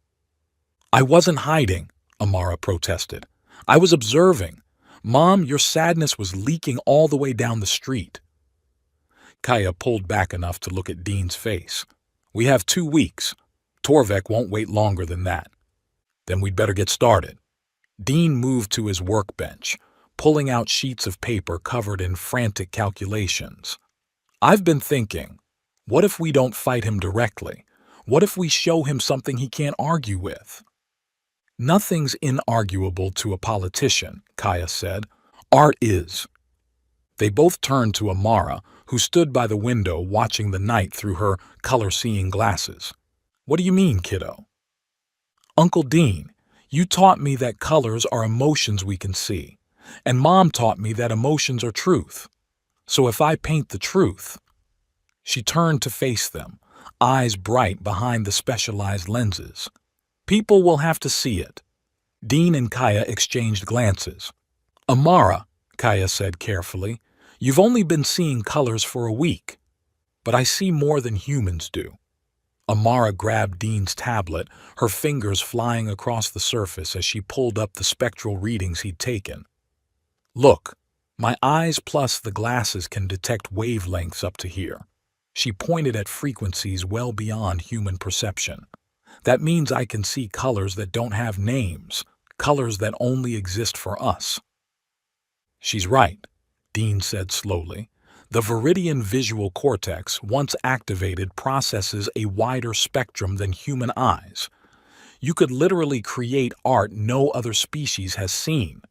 I wasn't hiding. Amara protested. "I was observing. Mom, your sadness was leaking all the way down the street." Kaya pulled back enough to look at Dean's face. "We have 2 weeks. Torvek won't wait longer than that." "Then we'd better get started." Dean moved to his workbench, pulling out sheets of paper covered in frantic calculations. "I've been thinking, what if we don't fight him directly? What if we show him something he can't argue with?" "Nothing's inarguable to a politician," Kaya said. "Art is." They both turned to Amara, who stood by the window watching the night through her color-seeing glasses. "What do you mean, kiddo?" "Uncle Dean, you taught me that colors are emotions we can see, and Mom taught me that emotions are truth. So if I paint the truth—" She turned to face them, eyes bright behind the specialized lenses. "People will have to see it." Dean and Kaya exchanged glances. "Amara," Kaya said carefully, "you've only been seeing colors for a week, but I see more than humans do." Amara grabbed Dean's tablet, her fingers flying across the surface as she pulled up the spectral readings he'd taken. "Look, my eyes plus the glasses can detect wavelengths up to here." She pointed at frequencies well beyond human perception. "That means I can see colors that don't have names, colors that only exist for us." "She's right," Dean said slowly. "The viridian visual cortex, once activated, processes a wider spectrum than human eyes. You could literally create art no other species has seen."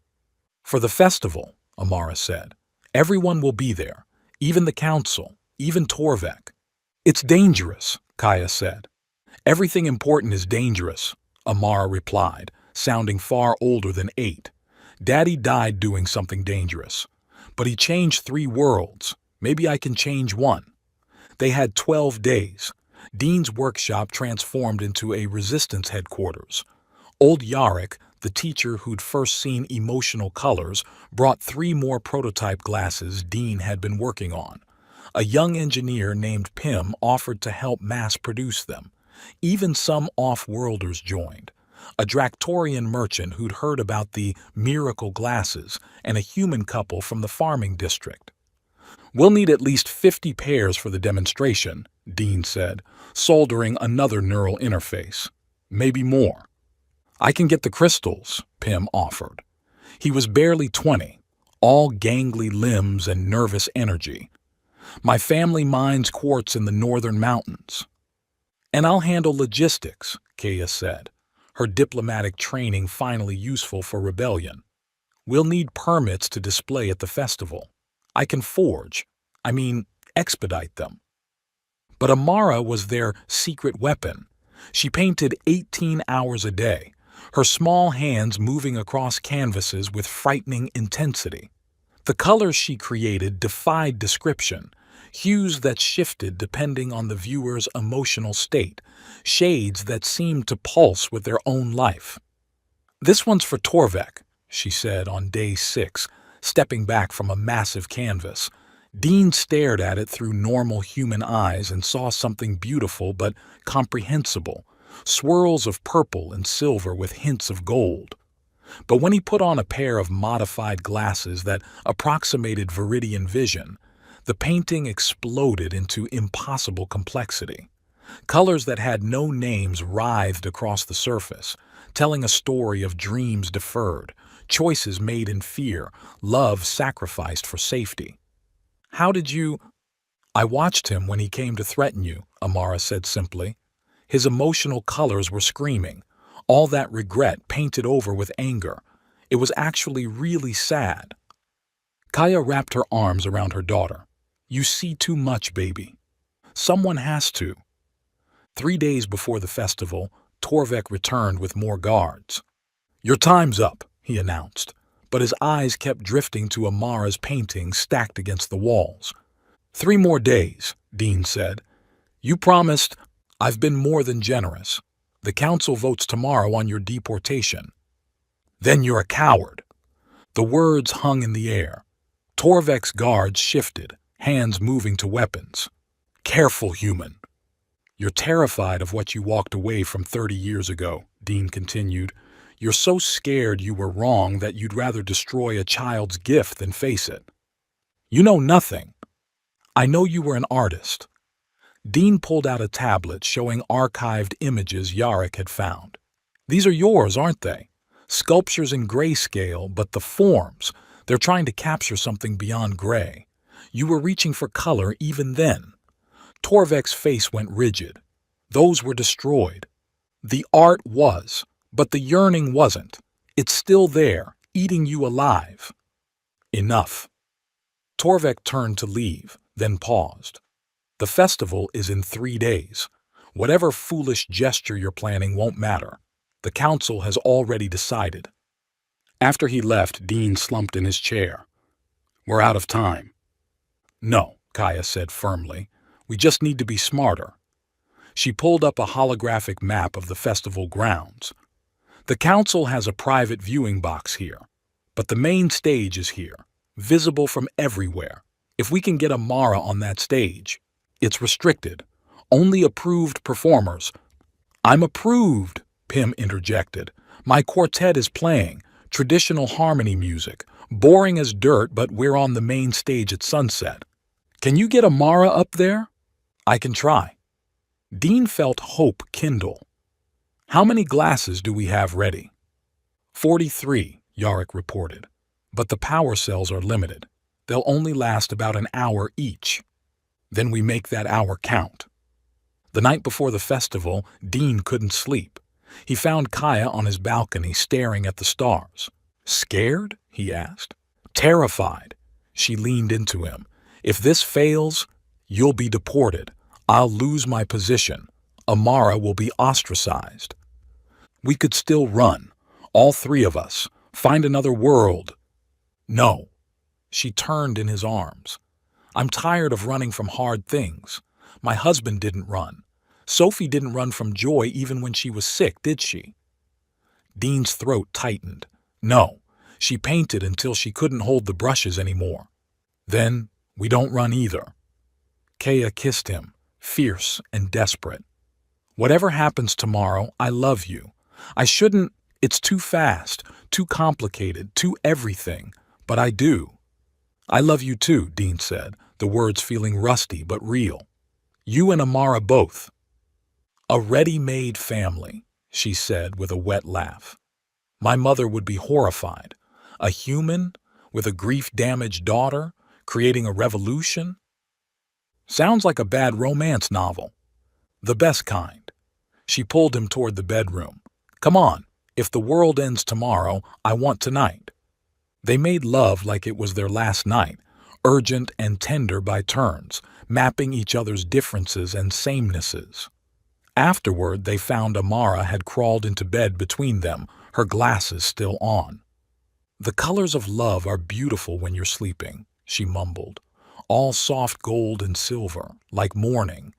"For the festival," Amara said, "everyone will be there, even the council, even Torvek." "It's dangerous," Kaya said. "Everything important is dangerous," Amara replied, sounding far older than 8. "Daddy died doing something dangerous. But he changed 3 worlds. Maybe I can change 1. They had 12 days. Dean's workshop transformed into a resistance headquarters. Old Yarrick, the teacher who'd first seen emotional colors, brought 3 more prototype glasses Dean had been working on. A young engineer named Pym offered to help mass-produce them. Even some off-worlders joined. A Dractorian merchant who'd heard about the miracle glasses, and a human couple from the farming district. "We'll need at least 50 pairs for the demonstration," Dean said, soldering another neural interface. "Maybe more." "I can get the crystals," Pym offered. He was barely 20, all gangly limbs and nervous energy. "My family mines quartz in the northern mountains." "And I'll handle logistics," Kaya said, her diplomatic training finally useful for rebellion. "We'll need permits to display at the festival. I can expedite them." But Amara was their secret weapon. She painted 18 hours a day, her small hands moving across canvases with frightening intensity. The colors she created defied description, hues that shifted depending on the viewer's emotional state, shades that seemed to pulse with their own life. "This one's for Torvek," she said on day 6, stepping back from a massive canvas. Dean stared at it through normal human eyes and saw something beautiful but comprehensible, swirls of purple and silver with hints of gold. But when he put on a pair of modified glasses that approximated viridian vision, the painting exploded into impossible complexity. Colors that had no names writhed across the surface, telling a story of dreams deferred, choices made in fear, love sacrificed for safety. "How did you—" "I watched him when he came to threaten you," Amara said simply. "His emotional colors were screaming, all that regret painted over with anger. It was actually really sad." Kaya wrapped her arms around her daughter. "You see too much, baby. Someone has to." 3 days before the festival, Torvek returned with more guards. "Your time's up," he announced, but his eyes kept drifting to Amara's paintings stacked against the walls. "3 more days," Dean said. "You promised—" "I've been more than generous. The council votes tomorrow on your deportation." "Then you're a coward." The words hung in the air. Torvek's guards shifted, hands moving to weapons. "Careful, human." "You're terrified of what you walked away from 30 years ago," Dean continued. You're so scared you were wrong that you'd rather destroy a child's gift than face it. You know nothing. I know you were an artist. Dean pulled out a tablet showing archived images Yarrick had found. These are yours, aren't they? Sculptures in grayscale, but the forms, they're trying to capture something beyond gray. You were reaching for color even then. Torvek's face went rigid. Those were destroyed. The art was, but the yearning wasn't. It's still there, eating you alive. Enough. Torvek turned to leave, then paused. The festival is in 3 days. Whatever foolish gesture you're planning won't matter. The council has already decided. After he left, Dean slumped in his chair. We're out of time. No, Kaya said firmly. We just need to be smarter. She pulled up a holographic map of the festival grounds. The council has a private viewing box here, but the main stage is here, visible from everywhere. If we can get Amara on that stage, it's restricted. Only approved performers. I'm approved, Pym interjected. My quartet is playing, traditional harmony music, boring as dirt, but we're on the main stage at sunset. Can you get Amara up there? I can try. Dean felt hope kindle. How many glasses do we have ready? 43, Yarrick reported. But the power cells are limited. They'll only last about an hour each. Then we make that hour count. The night before the festival, Dean couldn't sleep. He found Kaya on his balcony staring at the stars. Scared? He asked. Terrified. She leaned into him. If this fails, you'll be deported. I'll lose my position. Amara will be ostracized. We could still run, all 3 of us, find another world. No. She turned in his arms. I'm tired of running from hard things. My husband didn't run. Sophie didn't run from joy even when she was sick, did she? Dean's throat tightened. No, she painted until she couldn't hold the brushes anymore. Then we don't run either. Kaya kissed him, fierce and desperate. Whatever happens tomorrow, I love you. I shouldn't, it's too fast, too complicated, too everything, but I do. I love you too, Dean said, the words feeling rusty but real. You and Amara both. A ready-made family, she said with a wet laugh. My mother would be horrified. A human with a grief-damaged daughter creating a revolution? Sounds like a bad romance novel. The best kind. She pulled him toward the bedroom. Come on, if the world ends tomorrow, I want tonight. They made love like it was their last night, urgent and tender by turns, mapping each other's differences and samenesses. Afterward, they found Amara had crawled into bed between them, her glasses still on. The colors of love are beautiful when you're sleeping, she mumbled, all soft gold and silver, like morning.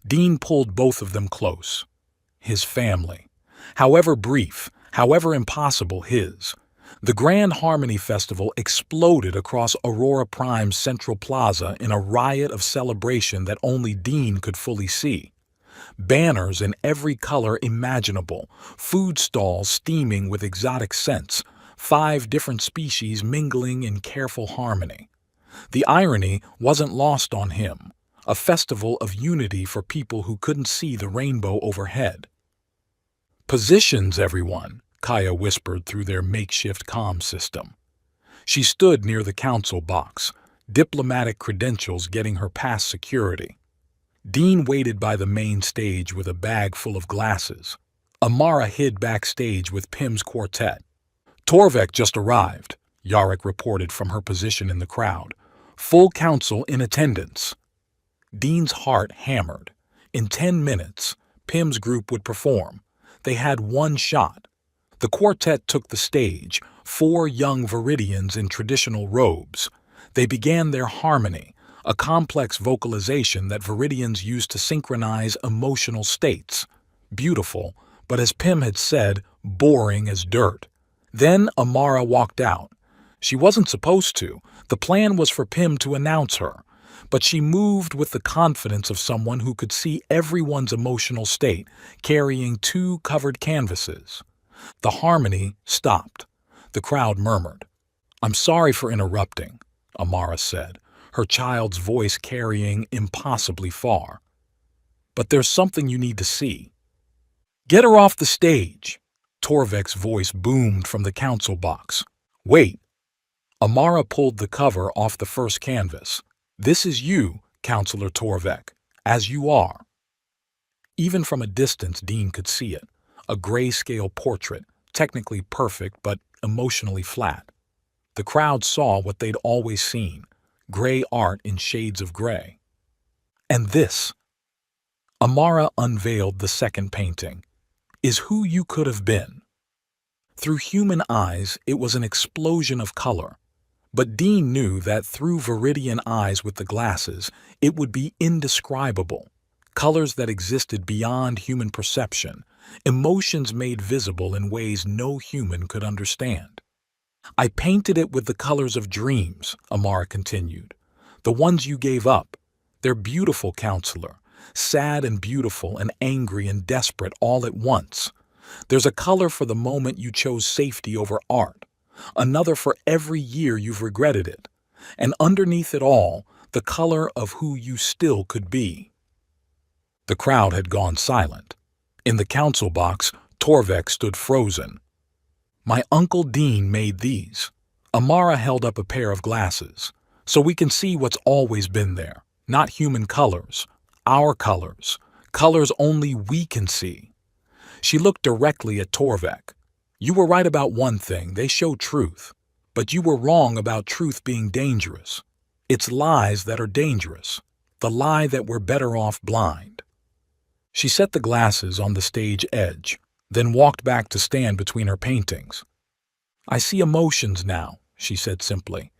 Dean pulled both of them close. His family. However brief, however impossible his. The Grand Harmony Festival exploded across Aurora Prime's Central Plaza in a riot of celebration that only Dean could fully see. Banners in every color imaginable, food stalls steaming with exotic scents, 5 different species mingling in careful harmony. The irony wasn't lost on him, a festival of unity for people who couldn't see the rainbow overhead. Positions, everyone, Kaya whispered through their makeshift comm system. She stood near the council box, diplomatic credentials getting her past security. Dean waited by the main stage with a bag full of glasses. Amara hid backstage with Pym's quartet. Torvek just arrived, Yarrick reported from her position in the crowd. Full council in attendance. Dean's heart hammered. In 10 minutes, Pym's group would perform. They had one shot. The quartet took the stage, 4 young Viridians in traditional robes. They began their harmony, a complex vocalization that Viridians use to synchronize emotional states. Beautiful, but as Pym had said, boring as dirt. Then Amara walked out. She wasn't supposed to. The plan was for Pym to announce her. But she moved with the confidence of someone who could see everyone's emotional state, carrying 2 covered canvases. The harmony stopped. The crowd murmured. "I'm sorry for interrupting," Amara said, her child's voice carrying impossibly far. "But there's something you need to see." "Get her off the stage!" Torvek's voice boomed from the council box. "Wait." Amara pulled the cover off the first canvas. "This is you, Counselor Torvek, as you are." Even from a distance, Dean could see it. A grayscale portrait, technically perfect but emotionally flat. The crowd saw what they'd always seen, gray art in shades of gray. And this, Amara unveiled the second painting, is who you could have been. Through human eyes, it was an explosion of color. But Dean knew that through Viridian eyes with the glasses, it would be indescribable. Colors that existed beyond human perception, emotions made visible in ways no human could understand. "I painted it with the colors of dreams," Amara continued. "The ones you gave up. They're beautiful, Counselor. Sad and beautiful and angry and desperate all at once. There's a color for the moment you chose safety over art. Another for every year you've regretted it. And underneath it all, the color of who you still could be." The crowd had gone silent. In the council box, Torvek stood frozen. "My Uncle Dean made these." Amara held up a pair of glasses. "So we can see what's always been there. Not human colors. Our colors. Colors only we can see." She looked directly at Torvek. "You were right about one thing, they show truth. But you were wrong about truth being dangerous. It's lies that are dangerous. The lie that we're better off blind." She set the glasses on the stage edge, then walked back to stand between her paintings. "I see emotions now," she said simply.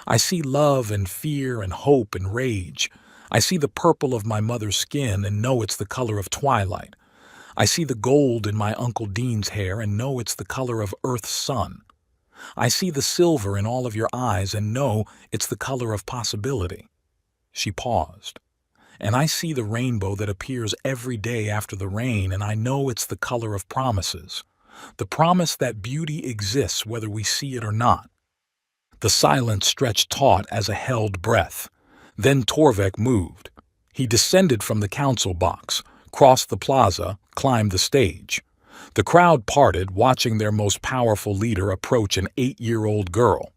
"I see love and fear and hope and rage. I see the purple of my mother's skin and know it's the color of twilight. I see the gold in my Uncle Dean's hair and know it's the color of Earth's sun. I see the silver in all of your eyes and know it's the color of possibility." She paused. "And I see the rainbow that appears every day after the rain, and I know it's the color of promises. The promise that beauty exists whether we see it or not." The silence stretched taut as a held breath. Then Torvek moved. He descended from the council box, crossed the plaza, climbed the stage. The crowd parted, watching their most powerful leader approach an 8-year-old girl.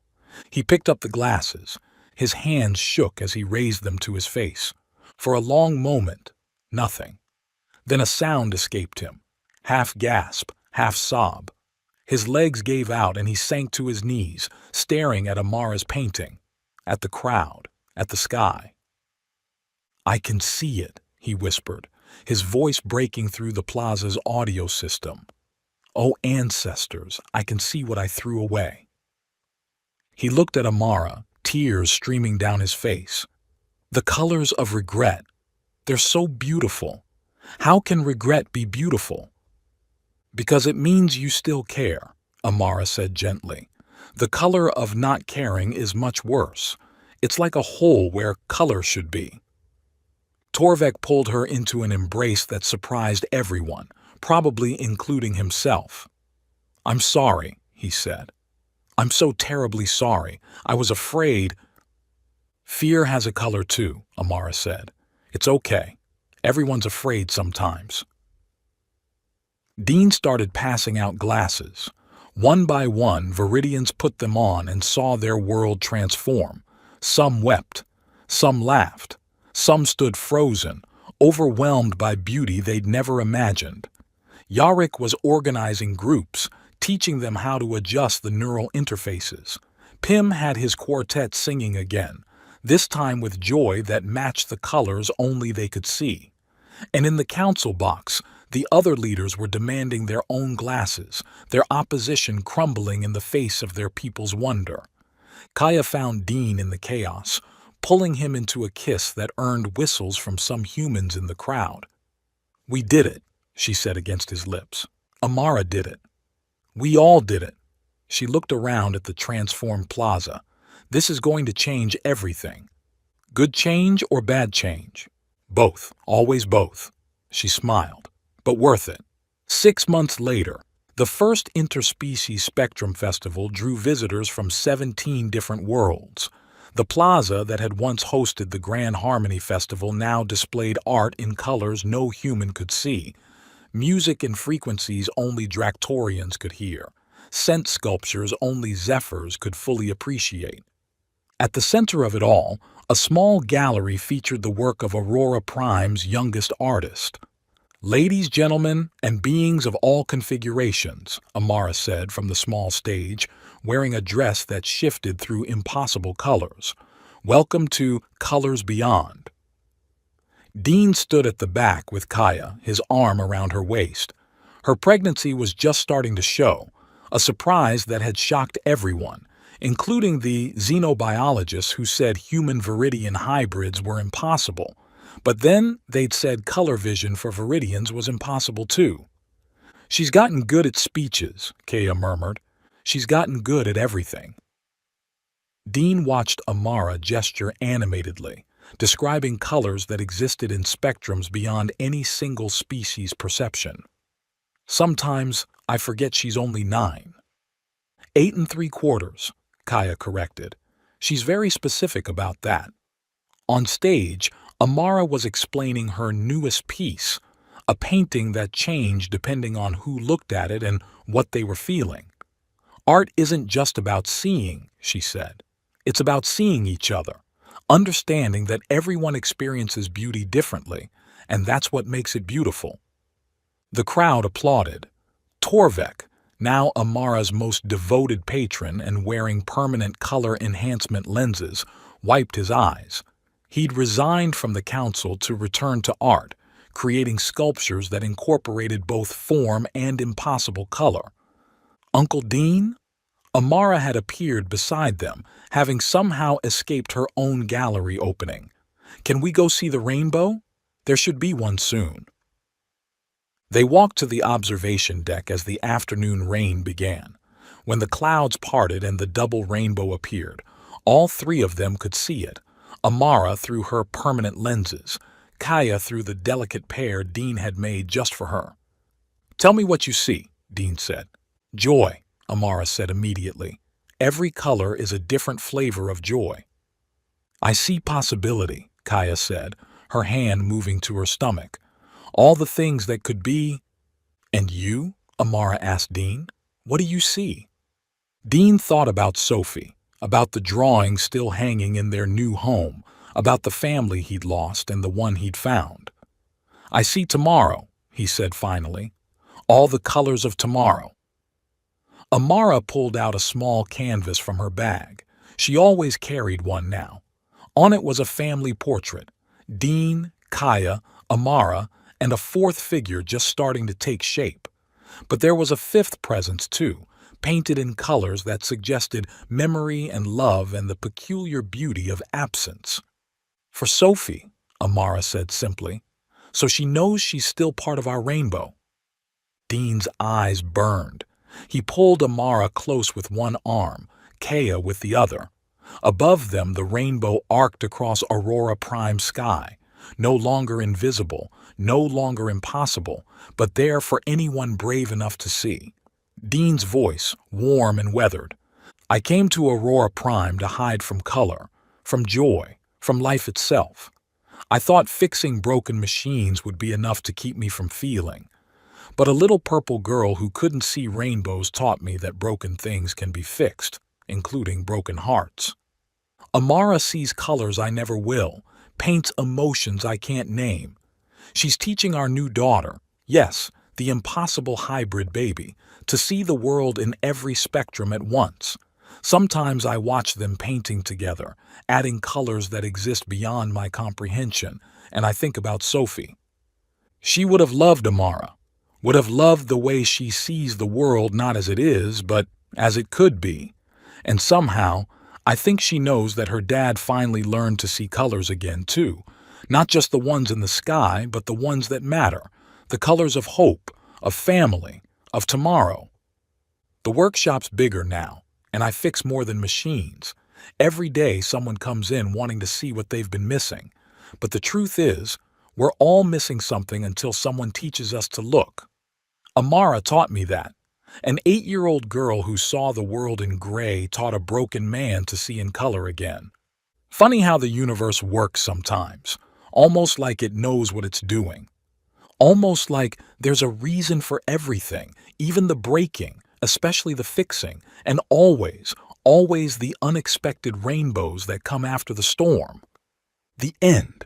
He picked up the glasses. His hands shook as he raised them to his face. For a long moment, nothing. Then a sound escaped him, half gasp, half sob. His legs gave out and he sank to his knees, staring at Amara's painting, at the crowd, at the sky. "I can see it," he whispered, his voice breaking through the plaza's audio system. "Oh, ancestors, I can see what I threw away." He looked at Amara, tears streaming down his face. "The colors of regret. They're so beautiful. How can regret be beautiful?" "Because it means you still care," Amara said gently. "The color of not caring is much worse. It's like a hole where color should be." Torvek pulled her into an embrace that surprised everyone, probably including himself. "I'm sorry," he said. "I'm so terribly sorry. I was afraid—" "Fear has a color too," Amara said. "It's okay. Everyone's afraid sometimes." Dean started passing out glasses. One by one, Viridians put them on and saw their world transform. Some wept. Some laughed. Some stood frozen, overwhelmed by beauty they'd never imagined. Yarick was organizing groups, teaching them how to adjust the neural interfaces. Pim had his quartet singing again, this time with joy that matched the colors only they could see. And in the council box, the other leaders were demanding their own glasses, their opposition crumbling in the face of their people's wonder. Kaya found Dean in the chaos, pulling him into a kiss that earned whistles from some humans in the crowd. "We did it," she said against his lips. "Amara did it. We all did it." She looked around at the transformed plaza. "This is going to change everything." "Good change or bad change?" "Both, always both." She smiled. "But worth it." 6 months later, The first Interspecies Spectrum Festival drew visitors from 17 different worlds. The plaza that had once hosted the Grand Harmony Festival now displayed art in colors no human could see, music in frequencies only Dractorians could hear, scent sculptures only Zephyrs could fully appreciate. At the center of it all, a small gallery featured the work of Aurora Prime's youngest artist. "Ladies, gentlemen, and beings of all configurations," Amara said from the small stage, wearing a dress that shifted through impossible colors. "Welcome to Colors Beyond." Dean stood at the back with Kaya, his arm around her waist. Her pregnancy was just starting to show, a surprise that had shocked everyone, including the xenobiologists who said human viridian hybrids were impossible. But then they'd said color vision for viridians was impossible too. "She's gotten good at speeches," Kaya murmured. "She's gotten good at everything." Dean watched Amara gesture animatedly, describing colors that existed in spectrums beyond any single species' perception. "Sometimes I forget she's only 9. 8 3/4, Kaya corrected. "She's very specific about that." On stage, Amara was explaining her newest piece, a painting that changed depending on who looked at it and what they were feeling. "Art isn't just about seeing," she said. "It's about seeing each other, understanding that everyone experiences beauty differently, and that's what makes it beautiful." The crowd applauded. Torvek, now Amara's most devoted patron and wearing permanent color enhancement lenses, wiped his eyes. He'd resigned from the council to return to art, creating sculptures that incorporated both form and impossible color. "Uncle Dean?" Amara had appeared beside them, having somehow escaped her own gallery opening. "Can we go see the rainbow? There should be one soon." They walked to the observation deck as the afternoon rain began. When the clouds parted and the double rainbow appeared, all three of them could see it. Amara through her permanent lenses, Kaya through the delicate pair Dean had made just for her. "Tell me what you see," Dean said. "Joy," Amara said immediately. "Every color is a different flavor of joy." "I see possibility," Kaya said, her hand moving to her stomach. "All the things that could be." "And you?" Amara asked Dean. "What do you see?" Dean thought about Sophie, about the drawings still hanging in their new home, about the family he'd lost and the one he'd found. "I see tomorrow," he said finally. "All the colors of tomorrow." Amara pulled out a small canvas from her bag. She always carried one now. On it was a family portrait: Dean, Kaya, Amara, and a fourth figure just starting to take shape. But there was a fifth presence too, painted in colors that suggested memory and love and the peculiar beauty of absence. "For Sophie," Amara said simply, "so she knows she's still part of our rainbow." Dean's eyes burned. He pulled Amara close with one arm, Kaya with the other. Above them, the rainbow arced across Aurora Prime's sky, no longer invisible, no longer impossible, but there for anyone brave enough to see. Dean's voice, warm and weathered. "I came to Aurora Prime to hide from color, from joy, from life itself. I thought fixing broken machines would be enough to keep me from feeling. But a little purple girl who couldn't see rainbows taught me that broken things can be fixed, including broken hearts." Amara sees colors I never will, paints emotions I can't name. She's teaching our new daughter, yes, the impossible hybrid baby, to see the world in every spectrum at once. Sometimes I watch them painting together, adding colors that exist beyond my comprehension, and I think about Sophie. She would have loved Amara, would have loved the way she sees the world not as it is, but as it could be. And somehow, I think she knows that her dad finally learned to see colors again, too. Not just the ones in the sky, but the ones that matter. The colors of hope, of family, of tomorrow. The workshop's bigger now, and I fix more than machines. Every day someone comes in wanting to see what they've been missing. But the truth is, we're all missing something until someone teaches us to look. Amara taught me that. An 8-year-old girl who saw the world in gray taught a broken man to see in color again. Funny how the universe works sometimes, almost like it knows what it's doing. Almost like there's a reason for everything, even the breaking, especially the fixing, and always the unexpected rainbows that come after the storm. The end.